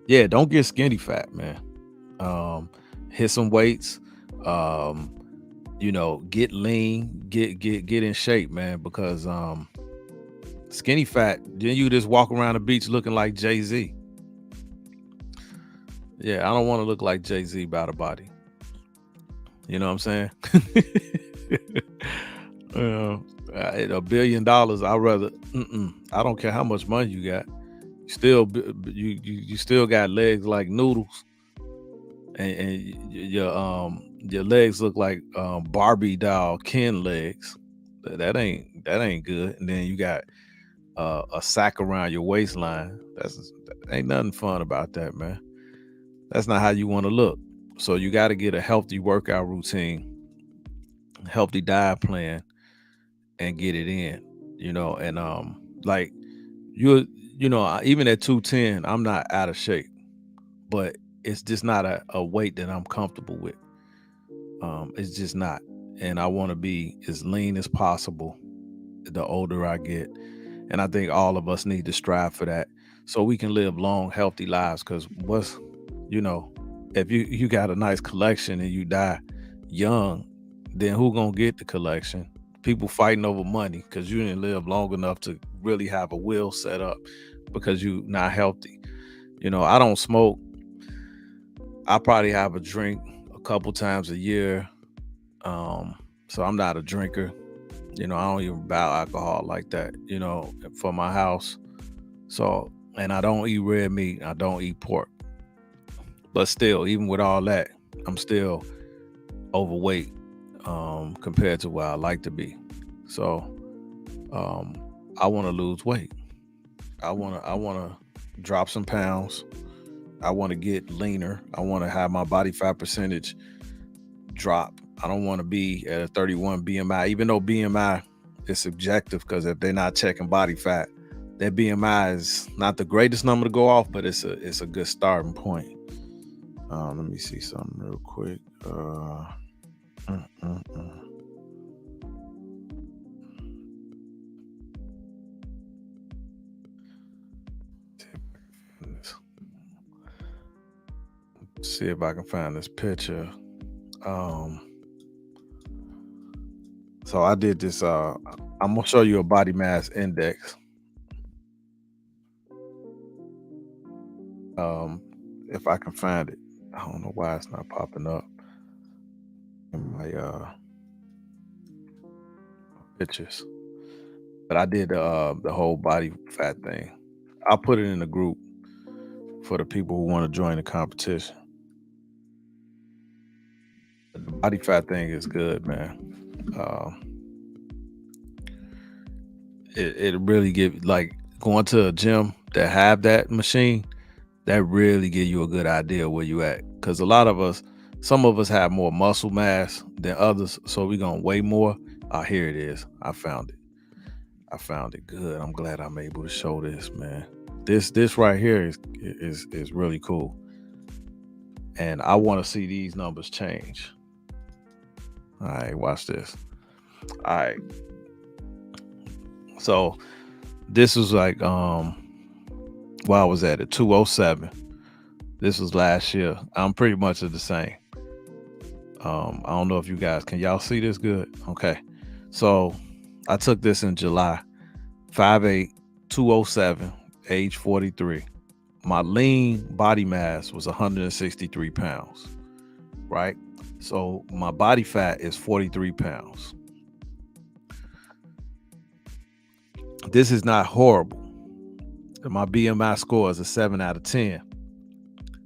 Yeah, don't get skinny fat, man. Hit some weights. Get lean, get in shape, man. Because skinny fat, then you just walk around the beach looking like Jay-Z. Yeah, I don't want to look like Jay-Z by the body. You know what I'm saying? $1 billion, I'd rather. I don't care how much money you got. You still got legs like noodles, and your legs look like Barbie doll Ken legs. That ain't good. And then you got a sack around your waistline. That ain't nothing fun about that, man. That's not how you want to look. So you got to get a healthy workout routine, healthy diet plan, and get it in. And like even at 210, I'm not out of shape, but it's just not a weight that I'm comfortable with. It's just not. And I want to be as lean as possible the older I get. And I think all of us need to strive for that so we can live long, healthy lives. Because you know, if you got a nice collection and you die young, then who gonna get the collection? People fighting over money because you didn't live long enough to really have a will set up because you not healthy. I don't smoke. I probably have a drink a couple times a year. So I'm not a drinker. I don't even buy alcohol like that, for my house. So, and I don't eat red meat. I don't eat pork. But still, even with all that, I'm still overweight compared to where I like to be. So, I want to lose weight. I want to drop some pounds. I want to get leaner. I want to have my body fat percentage drop. I don't want to be at a 31 BMI, even though BMI is subjective, because if they're not checking body fat, that BMI is not the greatest number to go off, but it's a good starting point. Let me see something real quick. See if I can find this picture. So I did this. I'm gonna show you a body mass index. If I can find it, I don't know why it's not popping up in my pictures. But I did the whole body fat thing. I'll put it in the group for the people who want to join the competition. The body fat thing is good, man. It really give, like, going to a gym that have that machine, that really give you a good idea where you at. Because some of us have more muscle mass than others, so we're gonna weigh more. Here it is. I found it. Good. I'm glad I'm able to show this, man. This right here is really cool. and I want to see these numbers change. All right, watch this. All right. So this was like where I was at 207. This was last year. I'm pretty much at the same. I don't know if you guys can y'all see this good. Okay. So I took this in July. 5'8", 207, age 43. My lean body mass was 163 pounds. Right? So my body fat is 43 pounds. This is not horrible. My BMI score is a 7 out of 10.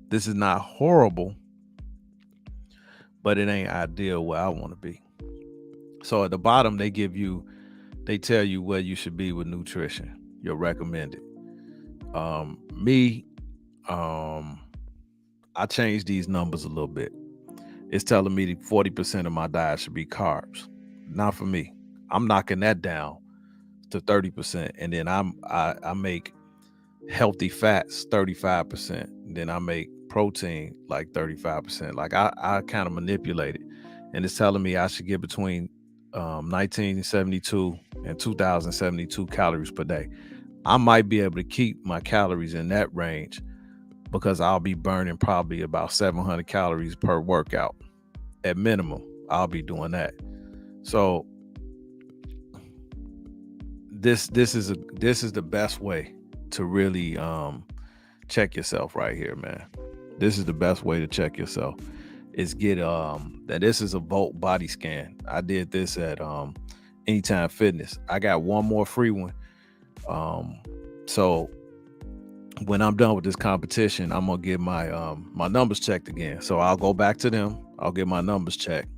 This is not horrible, but it ain't ideal where I want to be. So at the bottom, they tell you where you should be with nutrition. You're recommended. Me, I changed these numbers a little bit. It's telling me that 40% of my diet should be carbs. Not for me. I'm knocking that down to 30%, and then I make healthy fats 35%. Then I make protein like 35%. Like I kind of manipulate it, and it's telling me I should get between 1972 and 2072 calories per day. I might be able to keep my calories in that range because I'll be burning probably about 700 calories per workout at minimum. I'll be doing that. So this is the best way to really check yourself right here, man. This is the best way to check yourself. Is get that this is a Volt body scan. I did this at Anytime Fitness. I got one more free one. So when I'm done with this competition, I'm gonna get my numbers checked again. So I'll go back to them. I'll get my numbers checked.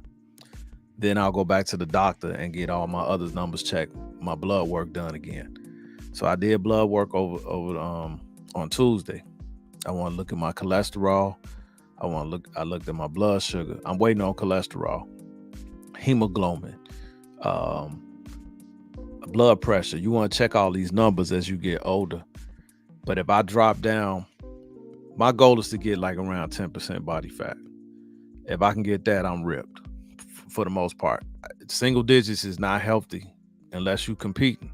Then I'll go back to the doctor and get all my other numbers checked, my blood work done again. So I did blood work over on Tuesday. I want to look at my cholesterol. I looked at my blood sugar. I'm waiting on cholesterol, hemoglobin, blood pressure. You want to check all these numbers as you get older. But if I drop down, my goal is to get like around 10% body fat. If I can get that, I'm ripped for the most part. Single digits is not healthy unless you competing.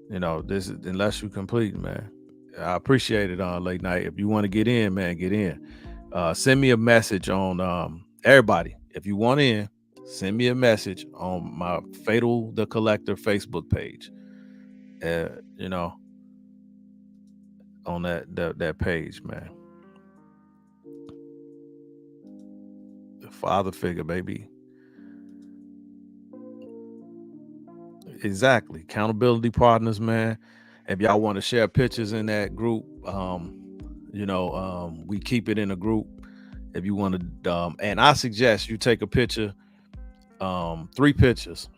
You know, this is unless you competing, man. I appreciate it on late night. If you want to get in, man, get in. Send me a message on everybody. If you want in, send me a message on my PhAtAL the Collector Facebook page. You know, on that page, man. The father figure, baby. Exactly. Accountability partners, man. If y'all want to share pictures in that group, we keep it in a group. If you want to, and I suggest you take a picture, 3 pictures,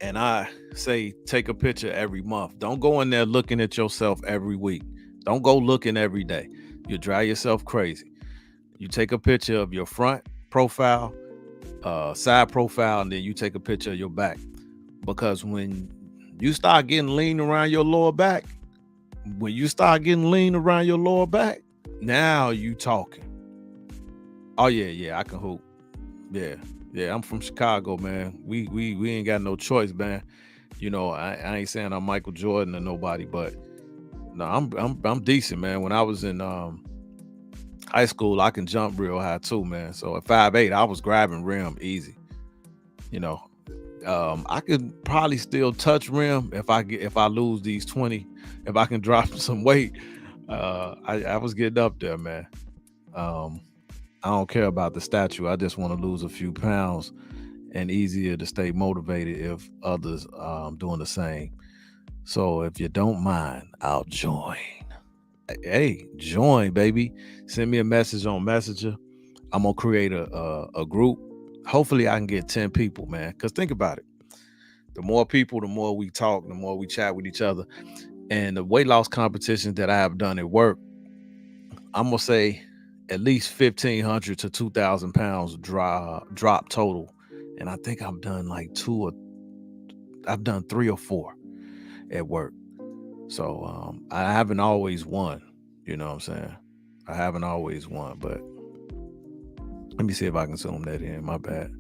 and I say take a picture every month. Don't go in there looking at yourself every week. Don't go looking every day. You drive yourself crazy. You take a picture of your front profile, side profile, and then you take a picture of your back. Because when you start getting lean around your lower back, now you talking. Oh yeah, I can hoop. Yeah, I'm from Chicago, man. We ain't got no choice, man. You know, I ain't saying I'm Michael Jordan or nobody, but no, I'm decent, man. When I was in high school, I can jump real high too, man. So at 5'8", I was grabbing rim easy. You know, I could probably still touch rim if I lose these 20. If I can drop some weight, I was getting up there, man. I don't care about the statue. I just want to lose a few pounds, and easier to stay motivated if others doing the same. So if you don't mind, I'll join. Hey, join, baby. Send me a message on Messenger. I'm gonna create a group. Hopefully, I can get 10 people, man. Because think about it. The more people, the more we talk, the more we chat with each other. And the weight loss competitions that I have done at work, I'm gonna say at least 1,500 to 2,000 pounds drop total. And I think I've done like I've done 3 or 4 at work. So I haven't always won. You know what I'm saying? I haven't always won, but let me see if I can zoom that in. My bad.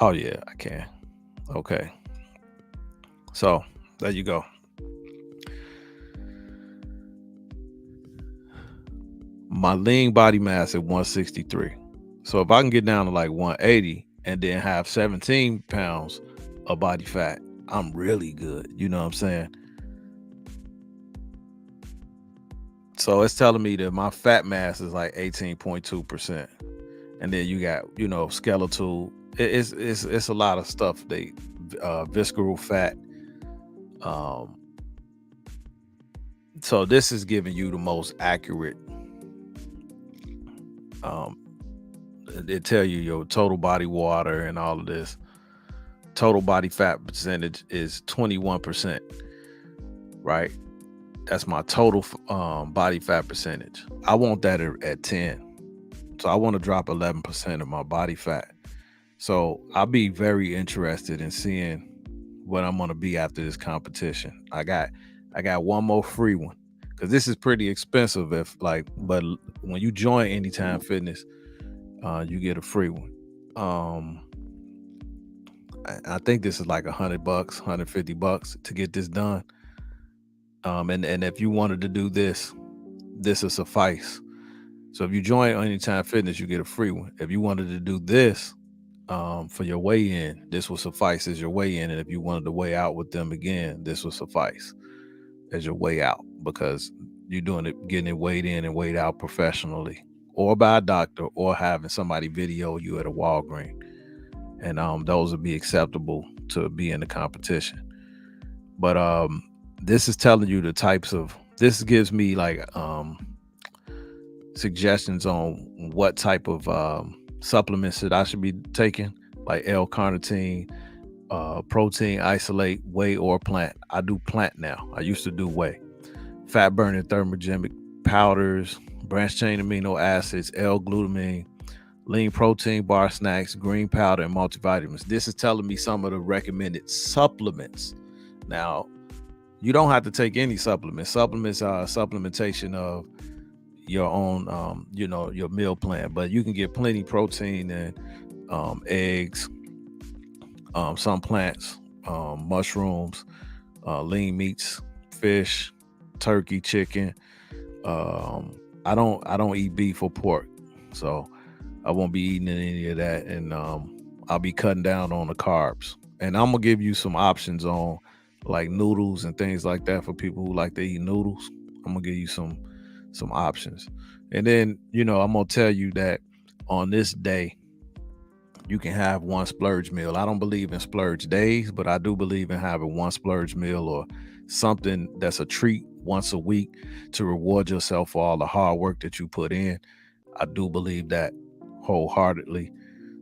Oh yeah, I can. Okay. So there you go. My lean body mass at 163. So if I can get down to like 180 and then have 17 pounds of body fat, I'm really good. You know what I'm saying? So it's telling me that my fat mass is like 18.2%. And then you got, skeletal. It's a lot of stuff. Visceral fat. Um, so this is giving you the most accurate. Um, they tell you your total body water and all of this. Total body fat percentage is 21%, right? That's my total body fat percentage. I want that at 10. So I want to drop 11% of my body fat. So I'll be very interested in seeing what I'm going to be after this competition. I got one more free one because this is pretty expensive. But when you join Anytime Fitness, you get a free one. I think this is like $100, $150 to get this done. And if you wanted to do this will suffice. So if you join Anytime Fitness, you get a free one. If you wanted to do this for your weigh-in, this will suffice as your weigh-in. And if you wanted to weigh out with them again, this will suffice as your weigh out, because you're getting it weighed in and weighed out professionally, or by a doctor, or having somebody video you at a Walgreens. And those would be acceptable to be in the competition. But this is telling you the types of, this gives me like suggestions on what type of supplements that I should be taking, like L-carnitine, protein isolate, whey, or plant. I do plant now. I used to do whey. Fat burning thermogenic powders, branched chain amino acids, L-glutamine, lean protein bar snacks, green powder, and multivitamins. This is telling me some of the recommended supplements. Now, you don't have to take any supplements. Supplements are a supplementation of your own, your meal plan, but you can get plenty protein and eggs, some plants, mushrooms, lean meats, fish, turkey, chicken. I don't eat beef or pork, so I won't be eating any of that, and I'll be cutting down on the carbs. And I'm gonna give you some options on like noodles and things like that for people who like to eat noodles. I'm gonna give you some options, and then I'm gonna tell you that on this day you can have one splurge meal. I don't believe in splurge days, but I do believe in having one splurge meal or something that's a treat once a week to reward yourself for all the hard work that you put in. I do believe that wholeheartedly.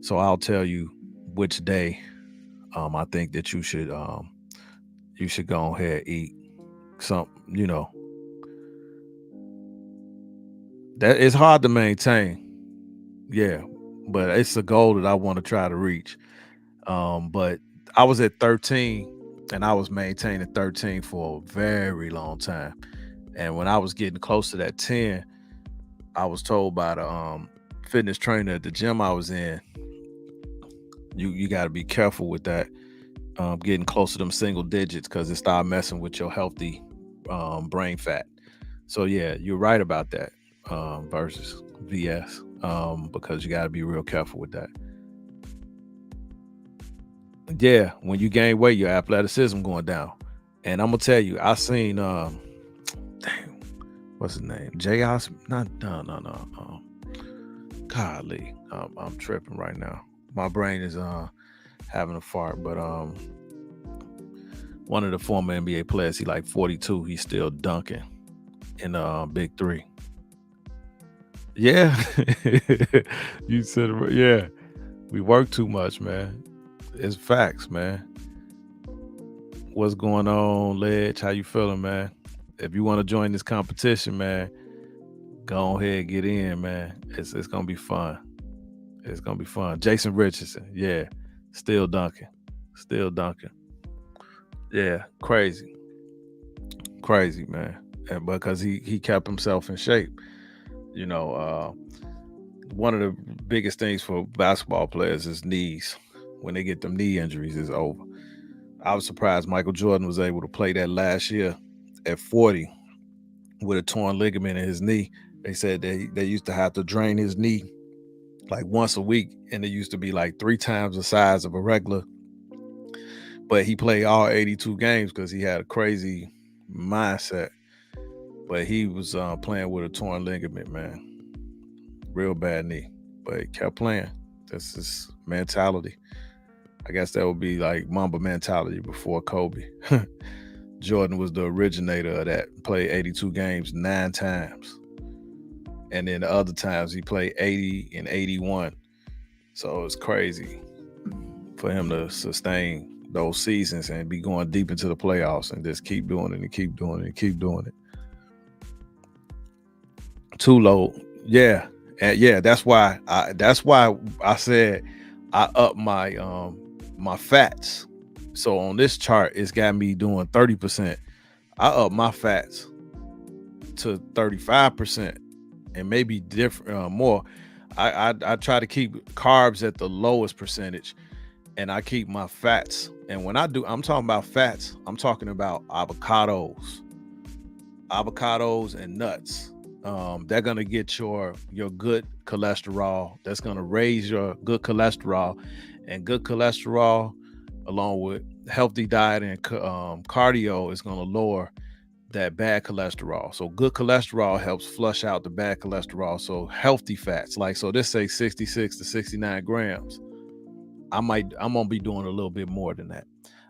So I'll tell you which day I think that you should go ahead and eat something, that it's hard to maintain. Yeah, but it's a goal that I want to try to reach. But I was at 13 and I was maintaining 13 for a very long time. And when I was getting close to that 10, I was told by the fitness trainer at the gym I was in, you got to be careful with that, getting close to them single digits, because it started messing with your healthy brain fat. So yeah, you're right about that, versus VS, because you got to be real careful with that. Yeah, when you gain weight, your athleticism going down. And I'm gonna tell you, I seen damn, what's his name? Jay Osmond? Not no. Golly, I'm tripping right now. My brain is having a fart. But one of the former NBA players, he like 42. He's still dunking in Big Three. Yeah, you said it right. Yeah, we work too much, man. It's facts, man. What's going on, Ledge? How you feeling, man? If you want to join this competition, man, go ahead, get in, man. It's gonna be fun. It's gonna be fun. Jason Richardson, yeah, still dunking, still dunking. Yeah, crazy, man. and because he kept himself in shape. You know, one of the biggest things for basketball players is knees. When they get them knee injuries, is over. I was surprised Michael Jordan was able to play that last year at 40 with a torn ligament in his knee. They said they used to have to drain his knee like once a week, and it used to be like 3 times the size of a regular. But he played all 82 games because he had a crazy mindset. But he was playing with a torn ligament, man. Real bad knee. But he kept playing. That's his mentality. I guess that would be like Mamba mentality before Kobe. Jordan was the originator of that. Played 82 games 9 times. And then the other times he played 80 and 81. So it's crazy for him to sustain those seasons and be going deep into the playoffs and just keep doing it and keep doing it and keep doing it. Too low. Yeah. And yeah, that's why I said I up my fats. So on this chart, it's got me doing 30%. I up my fats to 35% and maybe different more. I try to keep carbs at the lowest percentage, and I keep my fats. And when I'm talking about fats, I'm talking about avocados and nuts. They're gonna get your good cholesterol. That's gonna raise your good cholesterol, and good cholesterol, along with healthy diet and cardio, is gonna lower that bad cholesterol. So good cholesterol helps flush out the bad cholesterol. So healthy fats, like so, this say 66 to 69 grams. I'm gonna be doing a little bit more than that.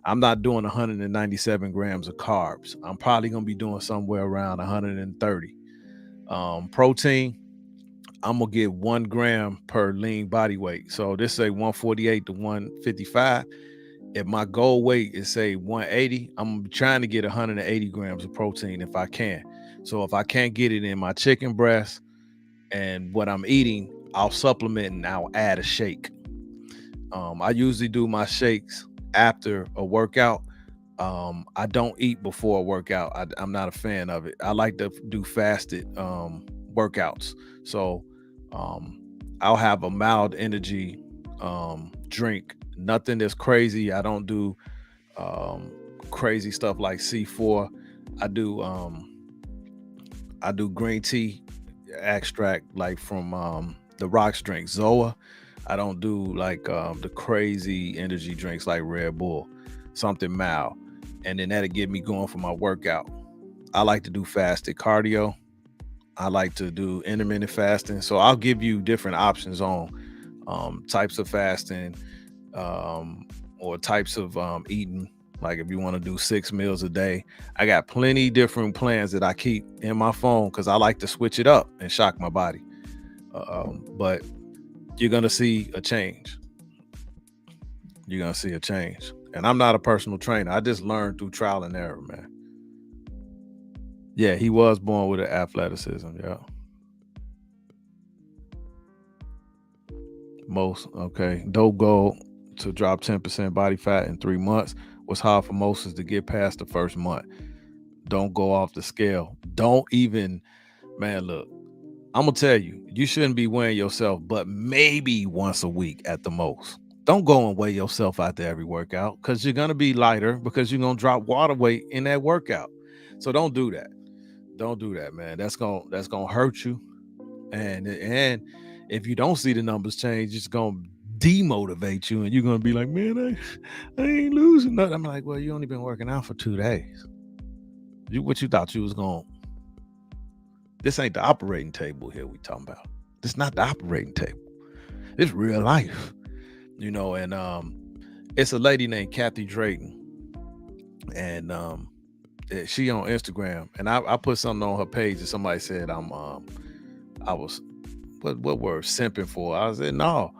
I'm not doing 197 grams of carbs. I'm probably gonna be doing somewhere around 130. Protein, I'm gonna get 1 gram per lean body weight. So this say 148 to 155. If my goal weight is say 180, I'm trying to get 180 grams of protein if I can. So if I can't get it in my chicken breast and what I'm eating, I'll supplement and I'll add a shake. I usually do my shakes after a workout. I don't eat before a workout. I'm not a fan of it. I like to do fasted workouts. So I'll have a mild energy drink. Nothing that's crazy. I don't do crazy stuff like C4. I do green tea extract like from the Rocks drink Zoa. I don't do like the crazy energy drinks like Red Bull. Something mild, and then that'll get me going for my workout. I like to do fasted cardio. I like to do intermittent fasting. So I'll give you different options on types of fasting or types of eating. Like if you want to do 6 meals a day, I got plenty different plans that I keep in my phone because I like to switch it up and shock my body. But you're gonna see a change. You're gonna see a change. And I'm not a personal trainer. I just learned through trial and error, man. Yeah, he was born with an athleticism. Yeah. Most okay. Dope goal to drop 10% body fat in 3 months. What's hard for most is to get past the first month. Don't go off the scale. Don't even, man, look, I'm gonna tell you, you shouldn't be weighing yourself, but maybe once a week at the most. Don't go and weigh yourself out there every workout because you're gonna be lighter because you're gonna drop water weight in that workout. So don't do that. Don't do that, man. That's gonna hurt you. And if you don't see the numbers change, it's gonna demotivate you, and you're gonna be like, man, I ain't losing nothing. I'm like, well, you only been working out for 2 days. What you thought you was going? This ain't the operating table here we talking about. This not the operating table. It's real life, And it's a lady named Kathy Drayton, and she on Instagram, and I put something on her page, and somebody said I was what word simping for. I said no.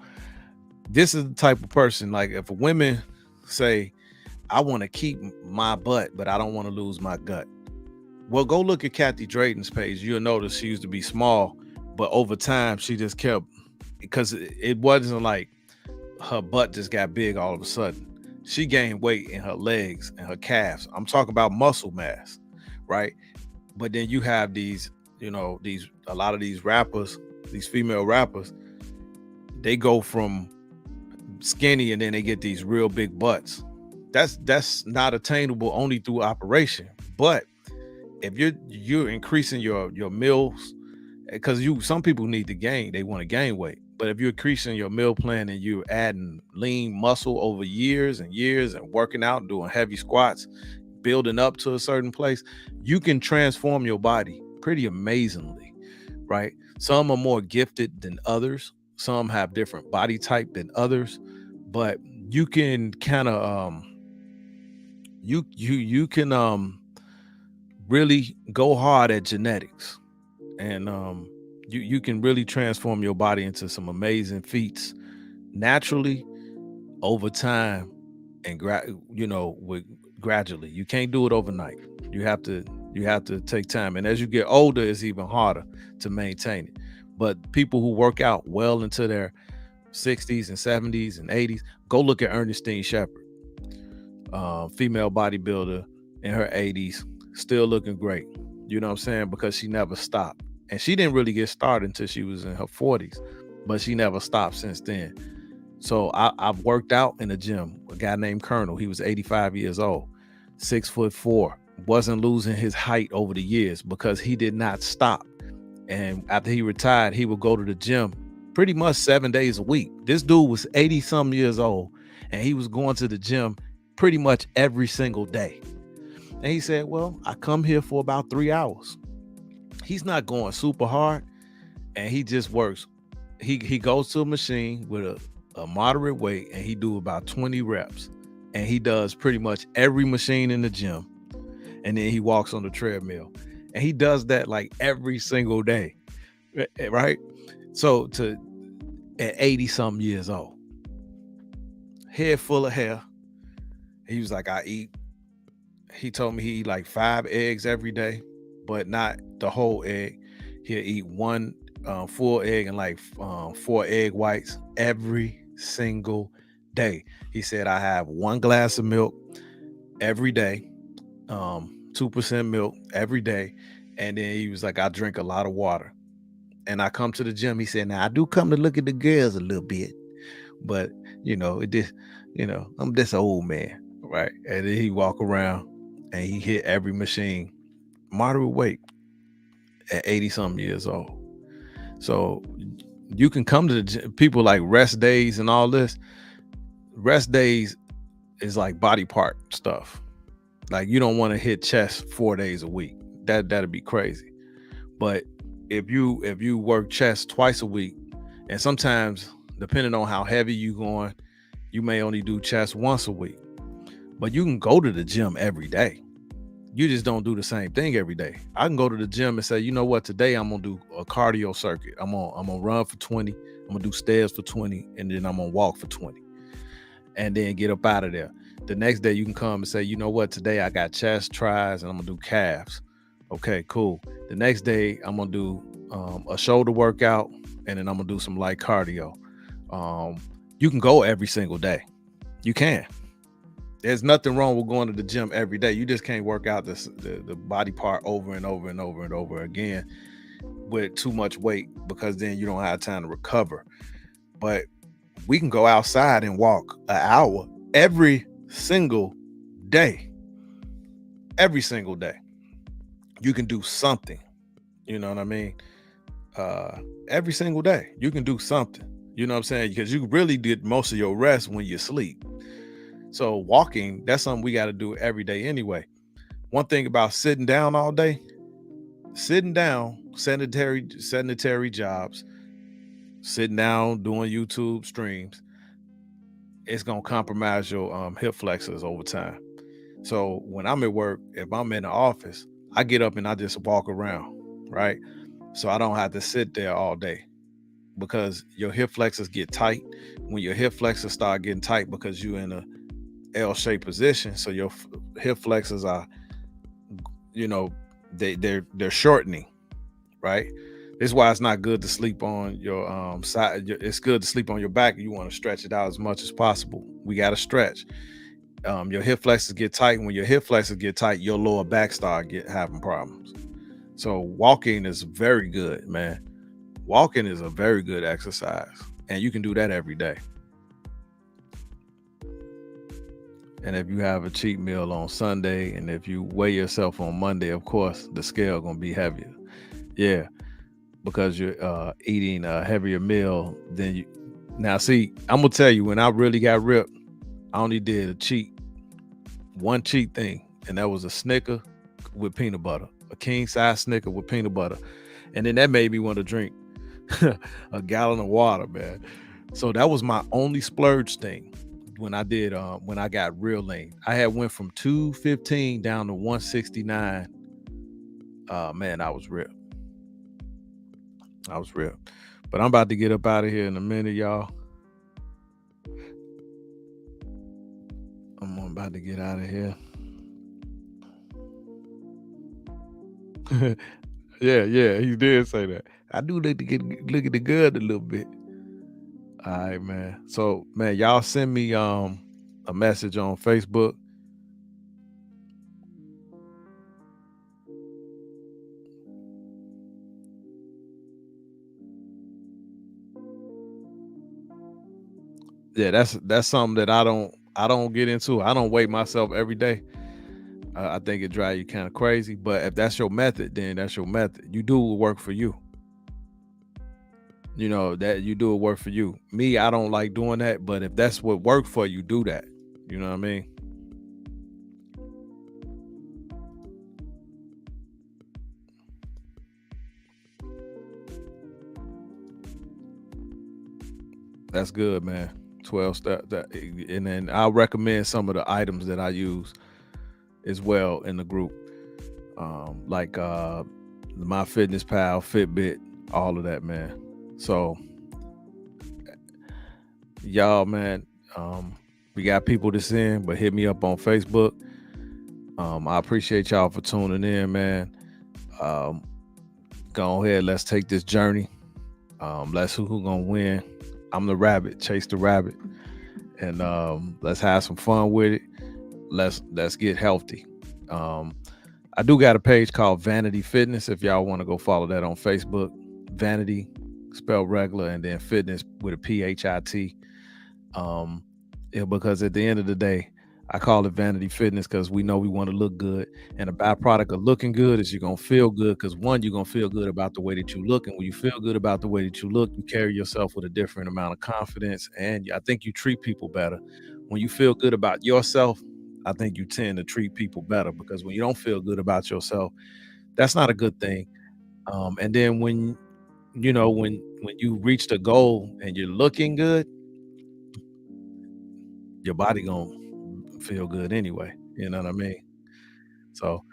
This is the type of person, like if women say, I want to keep my butt, but I don't want to lose my gut. Well, go look at Kathy Drayton's page. You'll notice she used to be small, but over time she just kept, because it wasn't like her butt just got big all of a sudden. She gained weight in her legs and her calves. I'm talking about muscle mass, right? But then you have these, these a lot of these rappers, these female rappers, they go from skinny and then they get these real big butts. That's not attainable only through operation. But if you're increasing your meals, because some people need to gain, they want to gain weight. But if you're increasing your meal plan and you're adding lean muscle over years and years and working out, doing heavy squats, building up to a certain place, you can transform your body pretty amazingly, right? Some are more gifted than others. Some have different body type than others, but you can kind of you can really go hard at genetics, and you can really transform your body into some amazing feats naturally over time, and with gradually. You can't do it overnight. You have to take time, and as you get older it's even harder to maintain it. But people who work out well into their 60s and 70s and 80s, go look at Ernestine Shepherd, female bodybuilder in her 80s, still looking great. You know what I'm saying? Because she never stopped. And she didn't really get started until she was in her 40s, but she never stopped since then. So I've worked out in the gym. A guy named Colonel, he was 85 years old, 6'4", wasn't losing his height over the years because he did not stop. And after he retired, he would go to the gym pretty much 7 days a week. This dude was 80 some years old, and he was going to the gym pretty much every single day. And he said, well, I come here for about 3 hours. He's not going super hard, and he just works. He goes to a machine with a moderate weight, and he do about 20 reps. And he does pretty much every machine in the gym. And then he walks on the treadmill. And he does that like every single day. Right? So at 80 something years old, head full of hair. He was like, he told me he eat like 5 eggs every day, but not the whole egg. He'll eat one full egg and like 4 egg whites every single day. He said, I have 1 glass of milk every day, 2% milk every day. And then he was like, I drink a lot of water. And I come to the gym. He said, now I do come to look at the girls a little bit, but I'm this old man, right? And then he walk around and he hit every machine, moderate weight, at 80 something years old. So you can come to the gym. People like rest days and all this. Rest days is like body part stuff. Like you don't want to hit chest 4 days a week. That'd be crazy. But if you work chest twice a week, and sometimes depending on how heavy you going, you may only do chest once a week. But you can go to the gym every day. You just don't do the same thing every day. I can go to the gym and say, you know what, today I'm gonna do a cardio circuit. I'm gonna run for 20, I'm gonna do stairs for 20, and then I'm gonna walk for 20, and then get up out of there. The next day you can come and say, you know what, today I got chest, tris, and I'm gonna do calves. Okay, cool. The next day I'm gonna do a shoulder workout, and then I'm gonna do some light cardio. You can go every single day. You can. There's nothing wrong with going to the gym every day. You just can't work out the body part over and over and over and over again with too much weight, because then you don't have time to recover. But we can go outside and walk an hour every single day. Every single day. You can do something. You know what I mean? Every single day. You can do something. You know what I'm saying? Because you really did most of your rest when you sleep. So walking, that's something we got to do every day anyway. One thing about sitting down all day, sitting down, sedentary jobs, sitting down, doing YouTube streams, it's going to compromise your hip flexors over time. So when I'm at work, if I'm in the office, I get up and I just walk around, right? So I don't have to sit there all day, because your hip flexors get tight. When your hip flexors start getting tight because you're in a L-shaped position, so your hip flexors are, they're shortening, right? This is why it's not good to sleep on your side. It's good to sleep on your back. You want to stretch it out as much as possible. We got to stretch. Your hip flexors get tight. When your hip flexors get tight, your lower back start having problems. So walking is very good, man. Walking is a very good exercise, and you can do that every day. And if you have a cheat meal on Sunday, and if you weigh yourself on Monday, of course, the scale gonna be heavier. Yeah, because you're eating a heavier meal than you. Now, see, I'm gonna tell you, when I really got ripped, I only did one cheat thing, and that was a Snicker with peanut butter, a king size Snicker with peanut butter, and then that made me want to drink a gallon of water, man. So that was my only splurge thing when I got real lean. I had went from 215 down to 169. Man, I was real. I was real. But I'm about to get up out of here in a minute, y'all. I'm about to get out of here. Yeah, he did say that. I do look at the good a little bit. All right, man. So, man, y'all send me a message on Facebook. Yeah, that's something that I don't get into. I don't weigh myself every day. I think it drives you kind of crazy. But if that's your method, then that's your method. You do what work for you. You know that you do what work for you. Me, I don't like doing that. But if that's what worked for you, do that. You know what I mean? That's good, man. 12 step that, and then I'll recommend some of the items that I use as well in the group. Like my Fitness Pal, Fitbit, all of that, man. So y'all, man, we got people to send, but hit me up on Facebook. I appreciate y'all for tuning in, man. Go ahead, let's take this journey. Let's who gonna win. I'm the rabbit, chase the rabbit, and let's have some fun with it. Let's get healthy. I do got a page called Vanity Fitness. If y'all want to go follow that on Facebook, Vanity spelled regular, and then fitness with a PhAtAL. Because at the end of the day, I call it Vanity Fitness because we know we want to look good, and a byproduct of looking good is you're gonna feel good. Because one, you're gonna feel good about the way that you look, and when you feel good about the way that you look, you carry yourself with a different amount of confidence, and I think you treat people better. When you feel good about yourself, I think you tend to treat people better, because when you don't feel good about yourself, that's not a good thing. And then when when you reach the goal and you're looking good, your body gonna feel good anyway. You know what I mean? So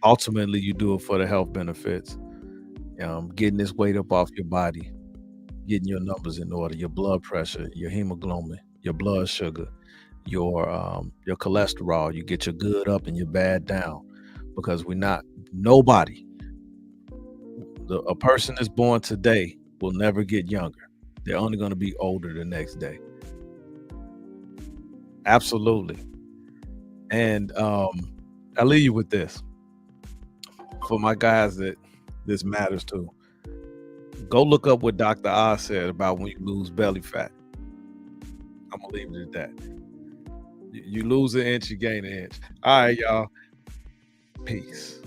ultimately, you do it for the health benefits. Getting this weight up off your body, getting your numbers in order, your blood pressure, your hemoglobin, your blood sugar, your cholesterol. You get your good up and your bad down, because we're not nobody. A person that's born today will never get younger. They're only going to be older the next day. Absolutely. And I leave you with this for my guys that this matters to. Go look up what Dr. Oz said about when you lose belly fat. I'm gonna leave it at that. You lose an inch, you gain an inch. All right, y'all. Peace.